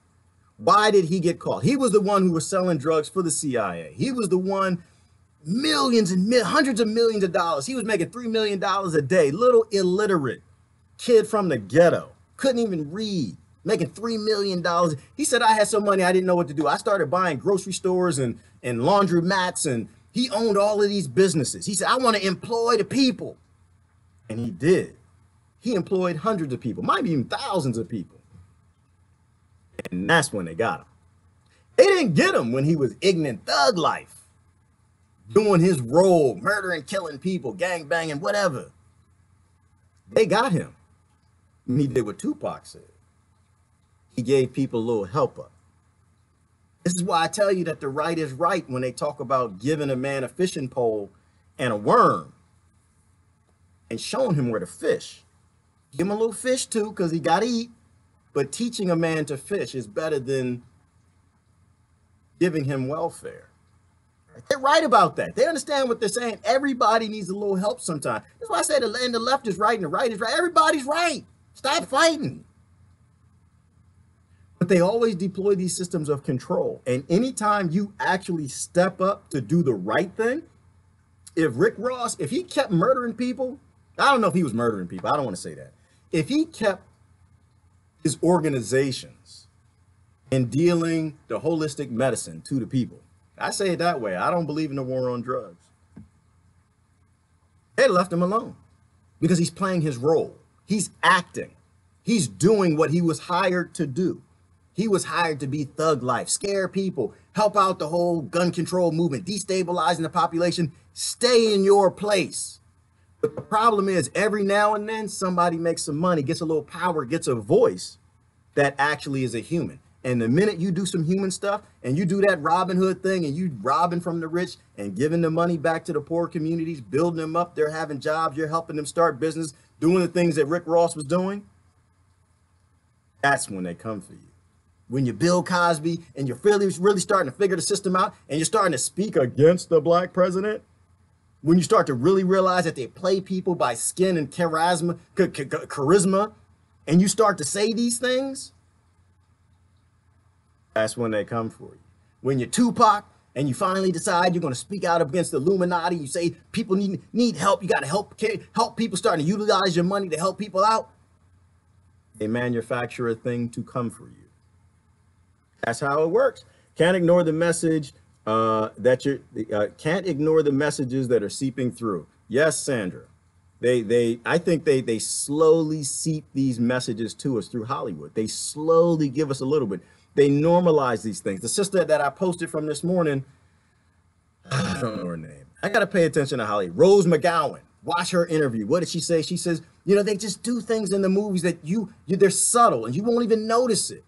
Why did he get caught? He was the one who was selling drugs for the CIA. He was the one, millions and hundreds of millions of dollars. He was making $3 million a day. Little illiterate kid from the ghetto. Couldn't even read. Making $3 million. He said, I had so money I didn't know what to do. I started buying grocery stores and laundromats, and he owned all of these businesses. He said, I want to employ the people. And he did. He employed hundreds of people, might be even thousands of people. And that's when they got him. They didn't get him when he was ignorant thug life, doing his role, murdering, killing people, gang banging, whatever. They got him. And he did what Tupac said. He gave people a little help up. This is why I tell you that the right is right when they talk about giving a man a fishing pole and a worm and showing him where to fish. Give him a little fish too, because he got to eat. But teaching a man to fish is better than giving him welfare. They're right about that. They understand what they're saying. Everybody needs a little help sometimes. That's why I say the left is right and the right is right. Everybody's right. Stop fighting. But they always deploy these systems of control. And anytime you actually step up to do the right thing, if Rick Ross, if he kept murdering people, I don't know if he was murdering people. I don't want to say that. If he kept his organizations in dealing the holistic medicine to the people, I say it that way. I don't believe in the war on drugs. They left him alone because he's playing his role. He's acting. He's doing what he was hired to do. He was hired to be thug life, scare people, help out the whole gun control movement, destabilizing the population. Stay in your place. But the problem is every now and then somebody makes some money, gets a little power, gets a voice that actually is a human. And the minute you do some human stuff and you do that Robin Hood thing and you robbing from the rich and giving the money back to the poor communities, building them up, they're having jobs, you're helping them start business, doing the things that Rick Ross was doing, that's when they come for you. When you're Bill Cosby and you're really starting to figure the system out and you're starting to speak against the black president, when you start to really realize that they play people by skin and charisma, and you start to say these things, that's when they come for you. When you're Tupac and you finally decide you're going to speak out against the Illuminati, you say people need help, you got to help people, starting to utilize your money to help people out, they manufacture a thing to come for you. That's how it works. Can't ignore the message can't ignore the messages that are seeping through. Yes, Sandra. I think they slowly seep these messages to us through Hollywood. They slowly give us a little bit. They normalize these things. The sister that I posted from this morning, I don't know her name. I got to pay attention to Hollywood. Rose McGowan. Watch her interview. What did she say? She says, you know, they just do things in the movies that they're subtle and you won't even notice it.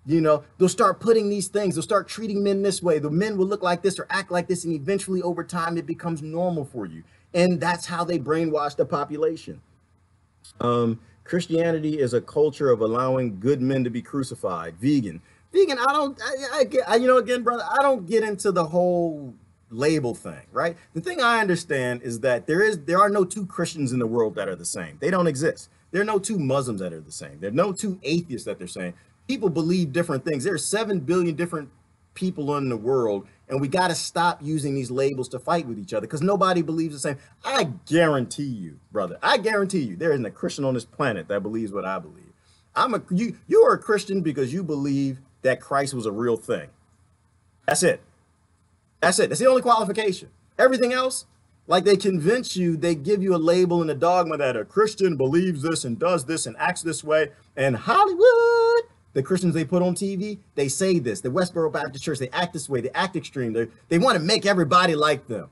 You know, they'll start putting these things, they'll start treating men this way. The men will look like this or act like this. And eventually over time, it becomes normal for you. And that's how they brainwash the population. Christianity is a culture of allowing good men to be crucified. Vegan, you know, again, brother, I don't get into the whole label thing, right? The thing I understand is that there are no two Christians in the world that are the same. They don't exist. There are no two Muslims that are the same. There are no two atheists that they're saying. People believe different things. There are 7 billion different people in the world, and we got to stop using these labels to fight with each other because nobody believes the same. I guarantee you, brother, I guarantee you there isn't a Christian on this planet that believes what I believe. You are a Christian because you believe that Christ was a real thing. That's it. That's it. That's the only qualification. Everything else, like they convince you, they give you a label and a dogma that a Christian believes this and does this and acts this way. And Hollywood, the Christians they put on TV, they say this. The Westboro Baptist Church, they act this way. They act extreme. They want to make everybody like them.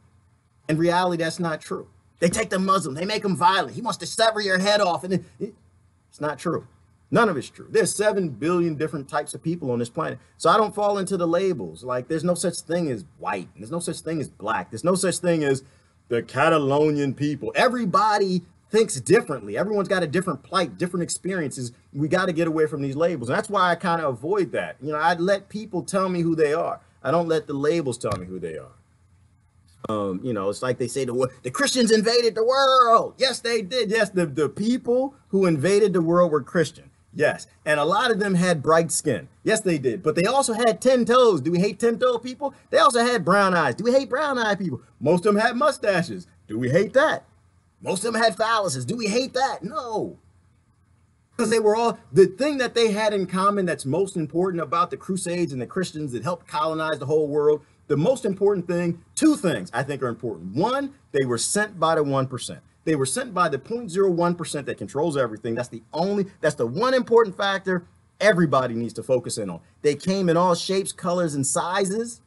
In reality, that's not true. They take the Muslim. They make them violent. He wants to sever your head off. And it's not true. None of it's true. There's 7 billion different types of people on this planet. So I don't fall into the labels. Like there's no such thing as white. There's no such thing as black. There's no such thing as the Catalonian people. Everybody thinks differently. Everyone's got a different plight, different experiences. We got to get away from these labels. And that's why I kind of avoid that. You know, I let people tell me who they are. I don't let the labels tell me who they are. You know, it's like they say the Christians invaded the world. Yes, they did. Yes, the people who invaded the world were Christian. Yes. And a lot of them had bright skin. Yes, they did. But they also had 10 toes. Do we hate 10-toed people? They also had brown eyes. Do we hate brown-eyed people? Most of them had mustaches. Do we hate that? Most of them had phalluses. Do we hate that? No. Because they were all, the thing that they had in common that's most important about the Crusades and the Christians that helped colonize the whole world, the most important thing, two things I think are important. One, they were sent by the 1%. They were sent by the 0.01% that controls everything. That's the one important factor everybody needs to focus in on. They came in all shapes, colors, and sizes.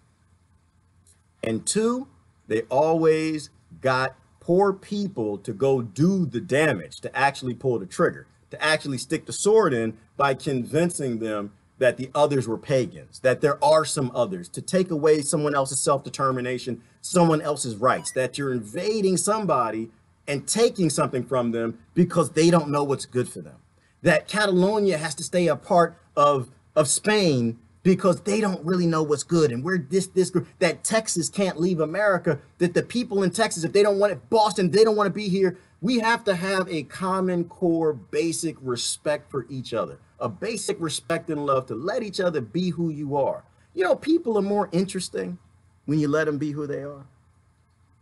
And two, they always got poor people to go do the damage, to actually pull the trigger, to actually stick the sword in by convincing them that the others were pagans, that there are some others, to take away someone else's self-determination, someone else's rights, that you're invading somebody and taking something from them because they don't know what's good for them. That Catalonia has to stay a part of Spain because they don't really know what's good. And we're this group, that Texas can't leave America, that the people in Texas, if they don't want it, Boston, they don't want to be here. We have to have a common core, basic respect for each other, a basic respect and love to let each other be who you are. You know, people are more interesting when you let them be who they are.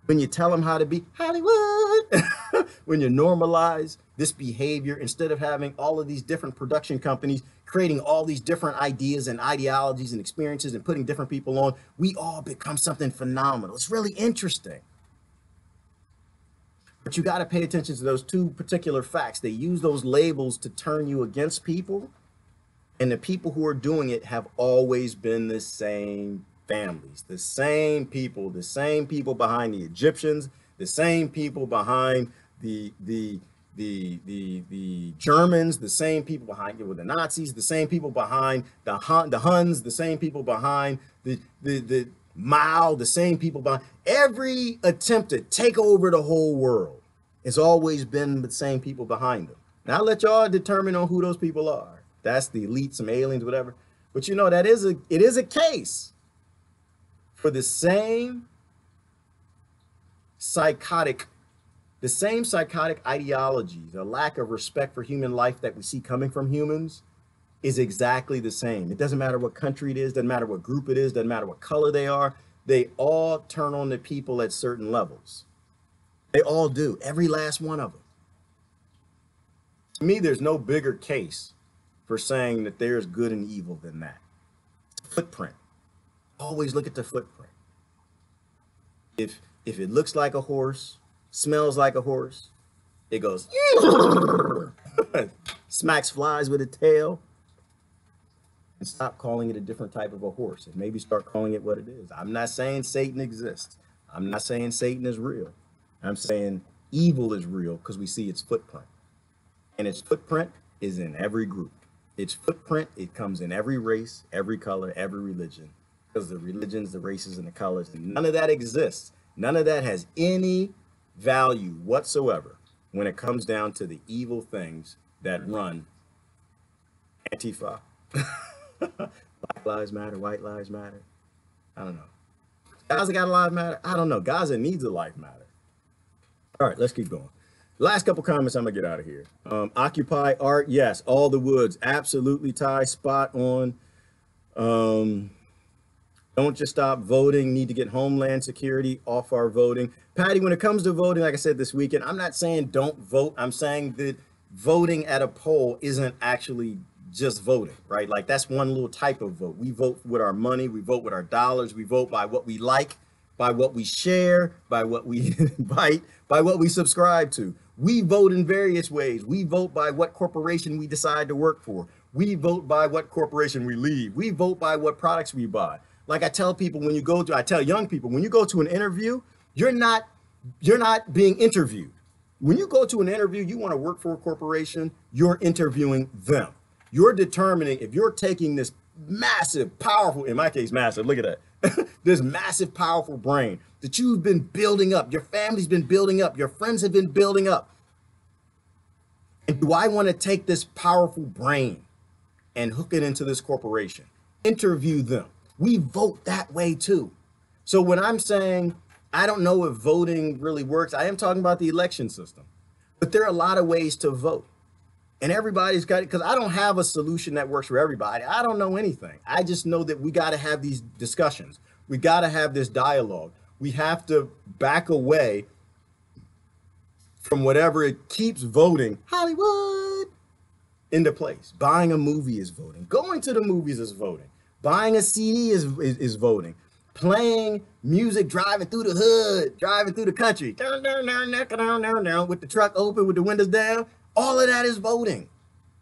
When you tell them how to be Hollywood, when you normalize this behavior, instead of having all of these different production companies creating all these different ideas and ideologies and experiences and putting different people on, we all become something phenomenal. It's really interesting. But you got to pay attention to those two particular facts. They use those labels to turn you against people, and the people who are doing it have always been the same families, the same people behind the Egyptians, the same people behind the Germans, the same people behind it with the Nazis, the same people behind the Huns, the same people behind the Mao, the same people behind every attempt to take over the whole world. It's always been the same people behind them. Now I'll let y'all determine on who those people are. That's the elite, some aliens, whatever. But you know, it is a case for the same psychotic ideologies, a lack of respect for human life that we see coming from humans is exactly the same. It doesn't matter what country it is, doesn't matter what group it is, doesn't matter what color they are. They all turn on the people at certain levels. They all do, every last one of them. To me, there's no bigger case for saying that there's good and evil than that. Footprint. Always look at the footprint. If it looks like a horse, smells like a horse, it goes smacks flies with a tail, and stop calling it a different type of a horse and maybe start calling it what it is. I'm not saying Satan exists. I'm not saying Satan is real. I'm saying evil is real because we see its footprint, and its footprint is in every group. Its footprint, it comes in every race, every color, every religion. Because the religions, the races, and the colors, and none of that exists. None of that has any value whatsoever when it comes down to the evil things that run Antifa. Black Lives Matter, White Lives Matter. I don't know. Gaza got a life matter? I don't know. Gaza needs a life matter. All right, let's keep going. Last couple comments, I'm gonna get out of here. Occupy art, yes. All the woods, absolutely, Ty, spot on. Don't just stop voting, need to get Homeland Security off our voting. Patty, when it comes to voting, like I said this weekend, I'm not saying don't vote. I'm saying that voting at a poll isn't actually just voting, right? Like that's one little type of vote. We vote with our money, we vote with our dollars, we vote by what we like, by what we share, by what we invite, by what we subscribe to. We vote in various ways. We vote by what corporation we decide to work for. We vote by what corporation we leave. We vote by what products we buy. Like I tell people I tell young people, when you go to an interview, you're not being interviewed. When you go to an interview, you want to work for a corporation, you're interviewing them. You're determining if you're taking this massive, powerful, in my case, massive, look at that, this massive, powerful brain that you've been building up, your family's been building up, your friends have been building up. Do I want to take this powerful brain and hook it into this corporation, interview them? We vote that way too. So when I'm saying I don't know if voting really works, I am talking about the election system. But there are a lot of ways to vote. And everybody's got it, because I don't have a solution that works for everybody. I don't know anything. I just know that we got to have these discussions. We got to have this dialogue. We have to back away from whatever it keeps voting Hollywood into place. Buying a movie is voting. Going to the movies is voting. Buying a CD is voting. Playing music, driving through the hood, driving through the country, down, with the truck open, with the windows down. All of that is voting.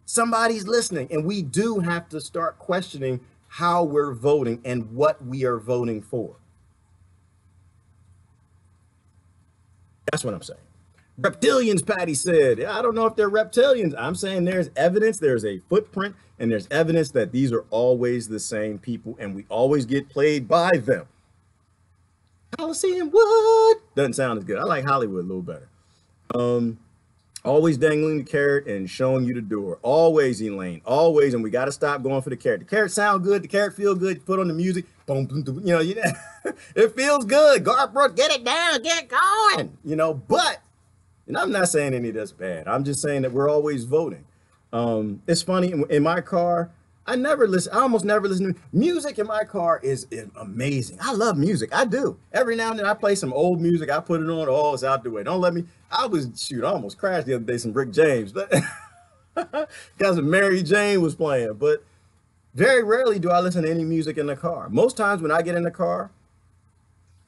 Somebody's listening, and we do have to start questioning how we're voting and what we are voting for. That's what I'm saying. Reptilians, Patty said. I don't know if they're reptilians. I'm saying there's evidence, there's a footprint, and there's evidence that these are always the same people, and we always get played by them. ColiseumWood doesn't sound as good. I like Hollywood a little better. Always dangling the carrot and showing you the door. Always, Elaine. Always, and we got to stop going for the carrot. The carrot sound good. The carrot feel good. You put on the music. Boom, boom, boom. You know, it feels good. Garth Brooks, get it down, get going. You know, but, and I'm not saying any of that's bad. I'm just saying that we're always voting. It's funny, in my car, I almost never listen to music. In my car is amazing. I love music. I do. Every now and then I play some old music. I put it on. Oh, it's out the way. Don't let me. I almost crashed the other day, some Rick James, but because Mary Jane was playing. But very rarely do I listen to any music in the car. Most times when I get in the car,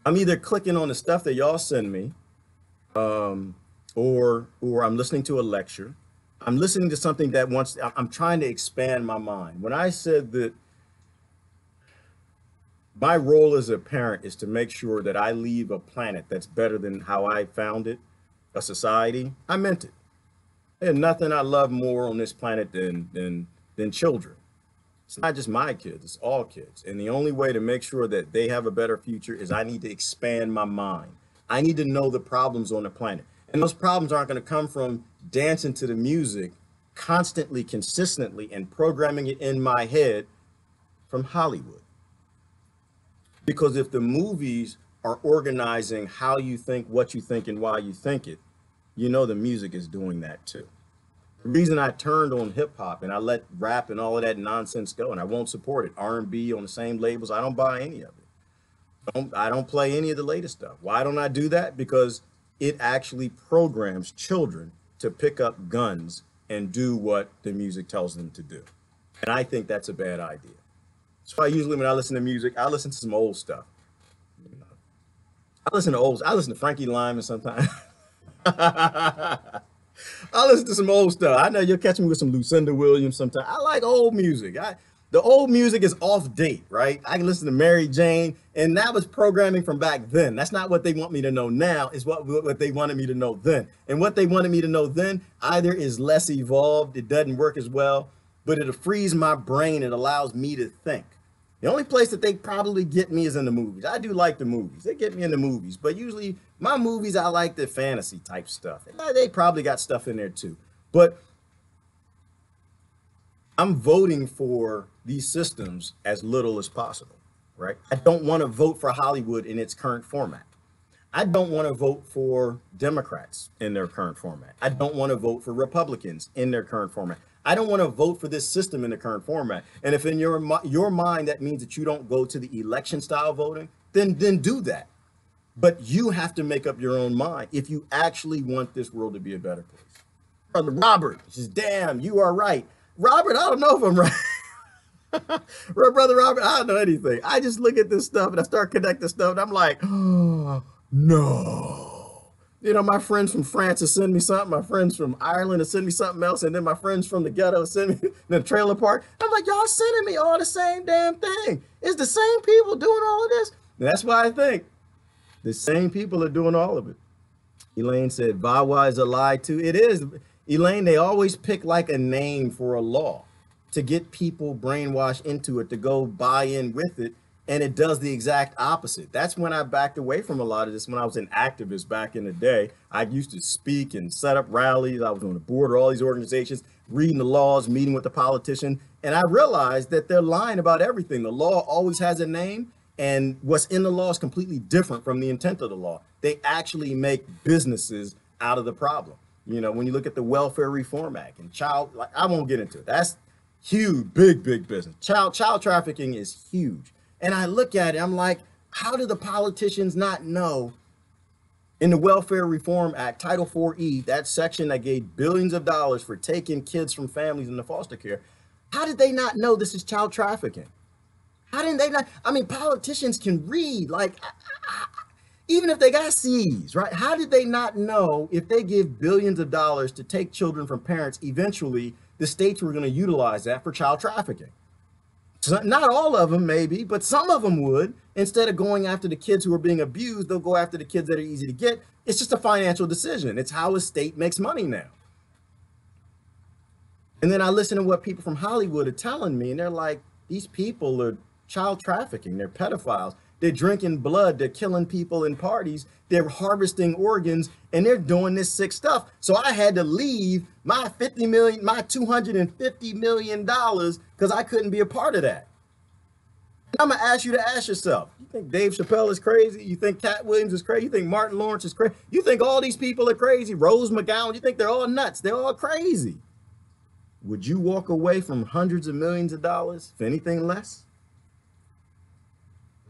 I'm either clicking on the stuff that y'all send me, or I'm listening to a lecture. I'm listening to something that I'm trying to expand my mind. When I said that my role as a parent is to make sure that I leave a planet that's better than how I found it, a society, I meant it. There's nothing I love more on this planet than children. It's not just my kids, it's all kids. And the only way to make sure that they have a better future is I need to expand my mind. I need to know the problems on the planet. And those problems aren't going to come from dancing to the music constantly, consistently, and programming it in my head from Hollywood. Because if the movies are organizing how you think, what you think, and why you think it, you know the music is doing that too. The reason I turned on hip hop and I let rap and all of that nonsense go, and I won't support it, R&B on the same labels, I don't buy any of it. I don't play any of the latest stuff. Why don't I do that? Because it actually programs children to pick up guns and do what the music tells them to do. And I think that's a bad idea. So usually when I listen to music, I listen to some old stuff. I listen to Frankie Lyman sometimes. I listen to some old stuff. I know you'll catch me with some Lucinda Williams sometimes. I like old music. The old music is off date, right? I can listen to Mary Jane, and that was programming from back then. That's not what they want me to know now, is what they wanted me to know then. And what they wanted me to know then either is less evolved, it doesn't work as well, but it'll freeze my brain. It allows me to think. The only place that they probably get me is in the movies. I do like the movies. They get me in the movies, but usually my movies, I like the fantasy type stuff. They probably got stuff in there too. But I'm voting for these systems as little as possible, right? I don't want to vote for Hollywood in its current format. I don't want to vote for Democrats in their current format. I don't want to vote for Republicans in their current format. I don't want to vote for this system in the current format. And if in your mind that means that you don't go to the election style voting, then do that. But you have to make up your own mind if you actually want this world to be a better place. Brother Robert says, damn, you are right. Robert, I don't know if I'm right. Brother Robert, I don't know anything. I just look at this stuff and I start connecting stuff and I'm like, oh, no. You know, my friends from France will send me something. My friends from Ireland will send me something else. And then my friends from the ghetto will send me the trailer park. I'm like, y'all sending me all the same damn thing. It's the same people doing all of this. And that's why I think the same people are doing all of it. Elaine said, VAWA is a lie too. It is. Elaine, they always pick like a name for a law to get people brainwashed into it, to go buy in with it. and it does the exact opposite. That's when I backed away from a lot of this. When I was an activist back in the day, I used to speak and set up rallies. I was on the board of all these organizations, reading the laws, meeting with the politician, and I realized that they're lying about everything. The law always has a name, and what's in the law is completely different from the intent of the law. They actually make businesses out of the problem. You know, when you look at the Welfare Reform Act and like, I won't get into it. That's huge, big business. Child trafficking is huge. And I look at it, I'm like, how do the politicians not know in the Welfare Reform Act, Title 4E, that section that gave billions of dollars for taking kids from families into foster care, how did they not know this is child trafficking? How didn't they not? I mean, politicians can read, like, even if they got C's, right? How did they not know if they give billions of dollars to take children from parents, eventually the states were going to utilize that for child trafficking? So not all of them, maybe, but some of them would. Instead of going after the kids who are being abused, they'll go after the kids that are easy to get. It's just a financial decision. It's how a state makes money now. And then I listen to what people from Hollywood are telling me, and they're like, these people are child trafficking, they're pedophiles, they're drinking blood, they're killing people in parties, they're harvesting organs, and they're doing this sick stuff. So I had to leave my $250 million because I couldn't be a part of that. And I'm gonna ask you to ask yourself, you think Dave Chappelle is crazy? You think Cat Williams is crazy? You think Martin Lawrence is crazy? You think all these people are crazy? Rose McGowan, you think they're all nuts? They're all crazy. Would you walk away from hundreds of millions of dollars for anything less?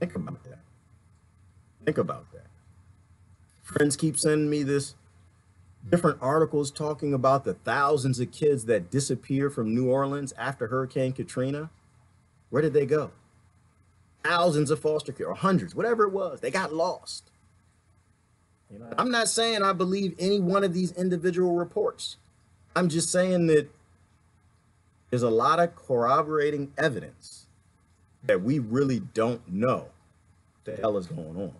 Think about that. Think about that. Friends keep sending me this different articles talking about the thousands of kids that disappeared from New Orleans after Hurricane Katrina. Where did they go? Thousands of foster care, or hundreds, whatever it was, they got lost. You know, I'm not saying I believe any one of these individual reports. I'm just saying that there's a lot of corroborating evidence that we really don't know what the hell is going on.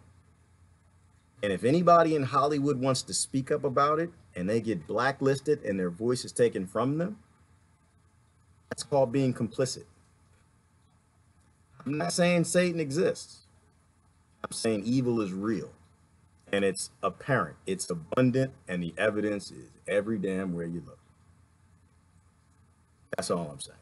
And if anybody in Hollywood wants to speak up about it and they get blacklisted and their voice is taken from them, that's called being complicit. I'm not saying Satan exists. I'm saying evil is real and it's apparent, it's abundant, and the evidence is every damn where you look. That's all I'm saying.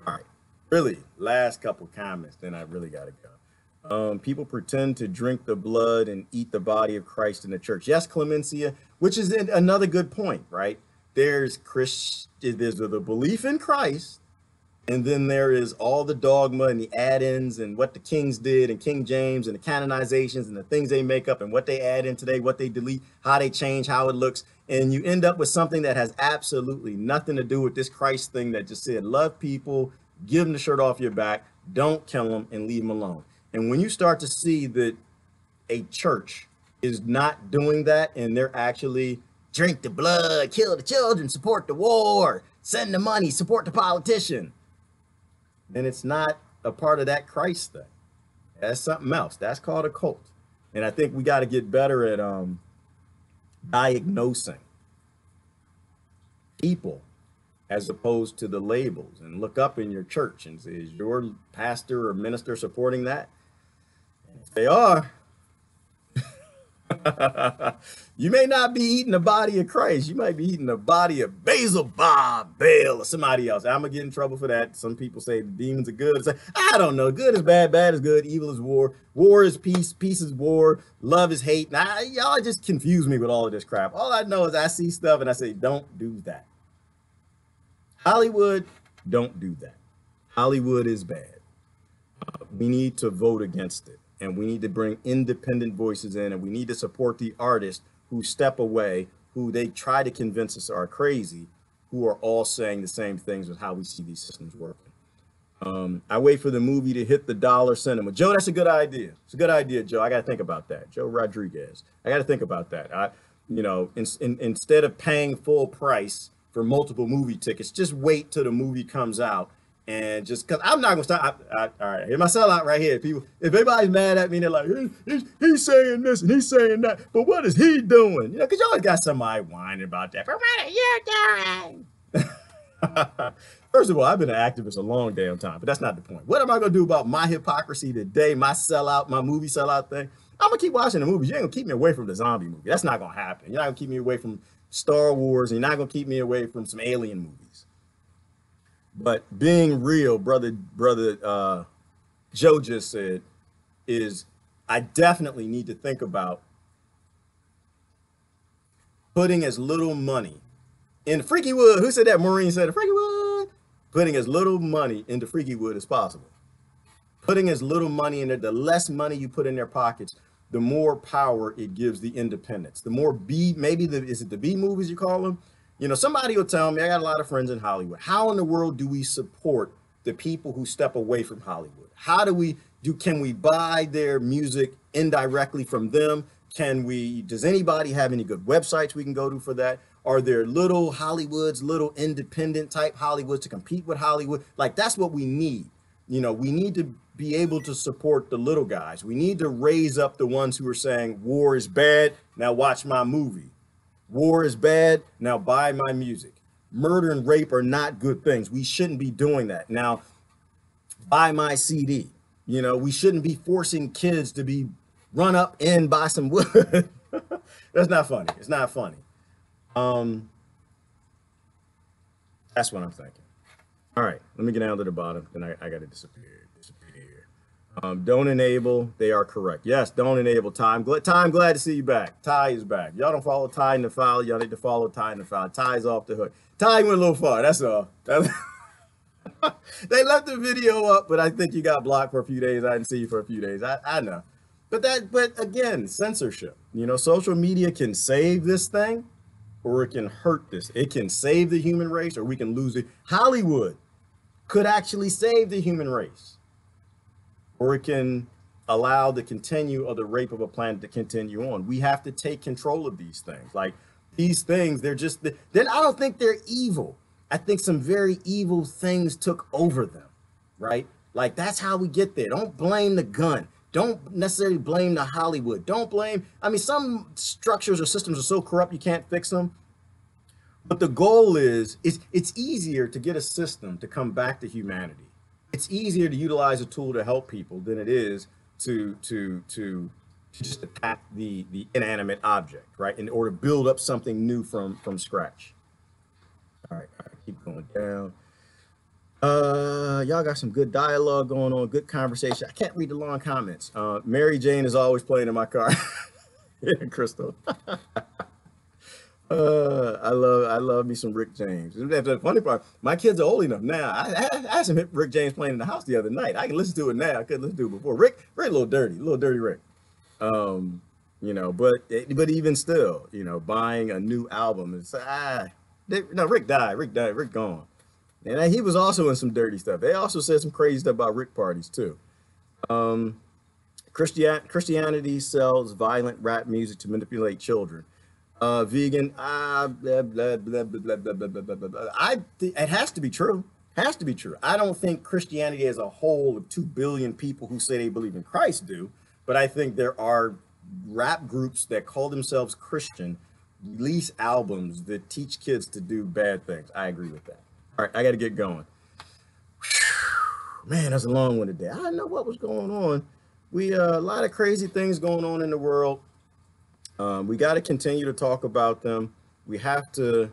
All right, really, last couple comments, then I really gotta go. People pretend to drink the blood and eat the body of Christ in the church. Yes, Clemencia, which is another good point, right? There's the belief in Christ, and then there is all the dogma and the add-ins and what the kings did and King James and the canonizations and the things they make up and what they add in today, what they delete, how they change, how it looks. And you end up with something that has absolutely nothing to do with this Christ thing that just said, love people, give them the shirt off your back, don't kill them, and leave them alone. And when you start to see that a church is not doing that, and they're actually drink the blood, kill the children, support the war, send the money, support the politician, then it's not a part of that Christ thing. That's something else. That's called a cult. And I think we got to get better at diagnosing people as opposed to the labels, and look up in your church and say, is your pastor or minister supporting that? And if they are, you may not be eating the body of Christ. You might be eating the body of Basil, Bob, Baal, or somebody else. I'm gonna get in trouble for that. Some people say the demons are good. It's like, I don't know. Good is bad, bad is good, evil is war, war is peace, peace is war, love is hate. Now, y'all just confuse me with all of this crap. All I know is I see stuff and I say, don't do that. Hollywood, don't do that. Hollywood is bad. We need to vote against it. And we need to bring independent voices in, and we need to support the artists who step away, who they try to convince us are crazy, who are all saying the same things with how we see these systems working. I wait for the movie to hit the dollar cinema. Joe, that's a good idea. It's a good idea, Joe. I got to think about that. Joe Rodriguez. I got to think about that. Instead of paying full price for multiple movie tickets, just wait till the movie comes out. And just because I'm not gonna stop. All right, here's my sellout right here. People, if everybody's mad at me, they're like, he's saying this and he's saying that, but what is he doing? You know, because you always got somebody whining about that. But what are you doing? First of all, I've been an activist a long damn time, but that's not the point. What am I gonna do about my hypocrisy today, my sellout, my movie sellout thing? I'm gonna keep watching the movies. You ain't gonna keep me away from the zombie movie. That's not gonna happen. You're not gonna keep me away from Star Wars, and you're not gonna keep me away from some alien movies. But being real, brother Joe just said, is I definitely need to think about putting as little money in Freaky Wood. Who said that? Maureen said it. Freaky Wood. Putting as little money into Freaky Wood as possible. Putting as little money in there, the less money you put in their pockets, the more power it gives the independents. The more is it the B movies you call them? You know, somebody will tell me, I got a lot of friends in Hollywood. How in the world do we support the people who step away from Hollywood? Can we buy their music indirectly from them? Does anybody have any good websites we can go to for that? Are there little Hollywoods, little independent type Hollywoods to compete with Hollywood? Like, that's what we need. You know, we need to be able to support the little guys. We need to raise up the ones who are saying war is bad. Now watch my movie. War is bad. Now buy my music. Murder and rape are not good things. We shouldn't be doing that. Now buy my CD. You know, we shouldn't be forcing kids to be run up and buy some wood. That's not funny. It's not funny. That's what I'm thinking. All right, let me get down to the bottom. Then I got to disappear. Don't enable. They are correct. Yes, don't enable. Ty, I'm glad to see you back. Ty is back. Y'all don't follow Ty in the file. Y'all need to follow Ty in the file. Ty's off the hook. Ty went a little far. That's all. They left the video up, but I think you got blocked for a few days. I didn't see you for a few days. I know. But again, censorship. You know, social media can save this thing, or it can hurt this. It can save the human race, or we can lose it. Hollywood could actually save the human race, or it can allow the continue of the rape of a planet to continue on. We have to take control of these things. Like, these things, I don't think they're evil. I think some very evil things took over them, right? Like, that's how we get there. Don't blame the gun. Don't necessarily blame the Hollywood. Some structures or systems are so corrupt you can't fix them. But the goal is, it's easier to get a system to come back to humanity. It's easier to utilize a tool to help people than it is to just attack the inanimate object, right? In order to build up something new from scratch. All right, keep going down. Y'all got some good dialogue going on, good conversation. I can't read the long comments. Mary Jane is always playing in my car. Yeah, Crystal. I love me some Rick James. The funny part, my kids are old enough now. I had some Rick James playing in the house the other night. I can listen to it now. I couldn't listen to it before. Rick a little dirty Rick. You know, but even still, you know, buying a new album is Rick died. Rick gone. And he was also in some dirty stuff. They also said some crazy stuff about Rick parties too. Christianity sells violent rap music to manipulate children. Vegan, blah, blah, blah, blah, blah, blah, blah, blah, blah. It has to be true. Has to be true. I don't think Christianity as a whole of 2 billion people who say they believe in Christ do, but I think there are rap groups that call themselves Christian, release albums that teach kids to do bad things. I agree with that. All right, I got to get going. Man, that's a long one today. I didn't know what was going on. A lot of crazy things going on in the world. We got to continue to talk about them. We have to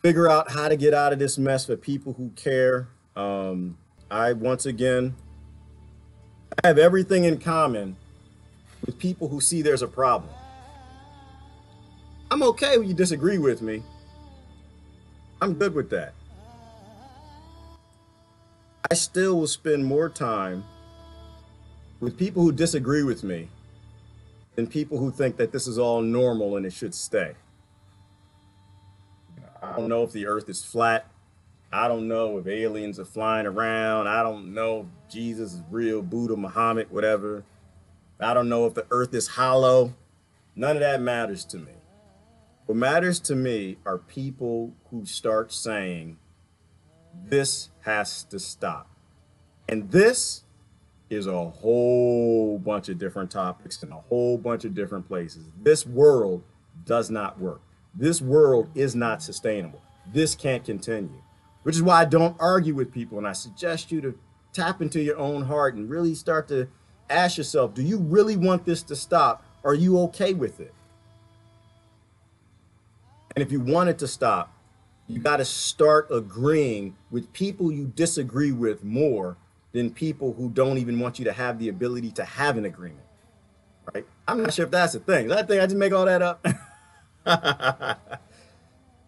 figure out how to get out of this mess for people who care. Once again, I have everything in common with people who see there's a problem. I'm okay when you disagree with me. I'm good with that. I still will spend more time with people who disagree with me than people who think that this is all normal and it should stay. I don't know if the earth is flat. I don't know if aliens are flying around. I don't know if Jesus is real, Buddha, Muhammad, whatever. I don't know if the earth is hollow. None of that matters to me. What matters to me are people who start saying, this has to stop. And this is a whole bunch of different topics in a whole bunch of different places. This world does not work. This world is not sustainable. this can't continue. Which is why I don't argue with people, and I suggest you to tap into your own heart and really start to ask yourself, do you really want this to stop? Are you okay with it? And if you want it to stop, you got to start agreeing with people you disagree with more than people who don't even want you to have the ability to have an agreement, right? I'm not sure if that's a thing. Is that a thing? I just make all that up.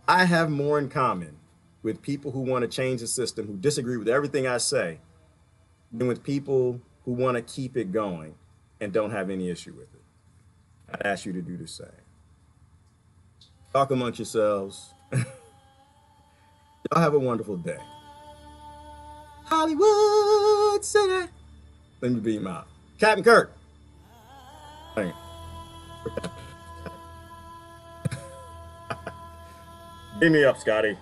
I have more in common with people who want to change the system, who disagree with everything I say, than with people who want to keep it going and don't have any issue with it. I'd ask you to do the same. Talk amongst yourselves. Y'all have a wonderful day. Hollywood City. Let me beat him out. Captain Kirk. Dang. Beat me up, Scotty.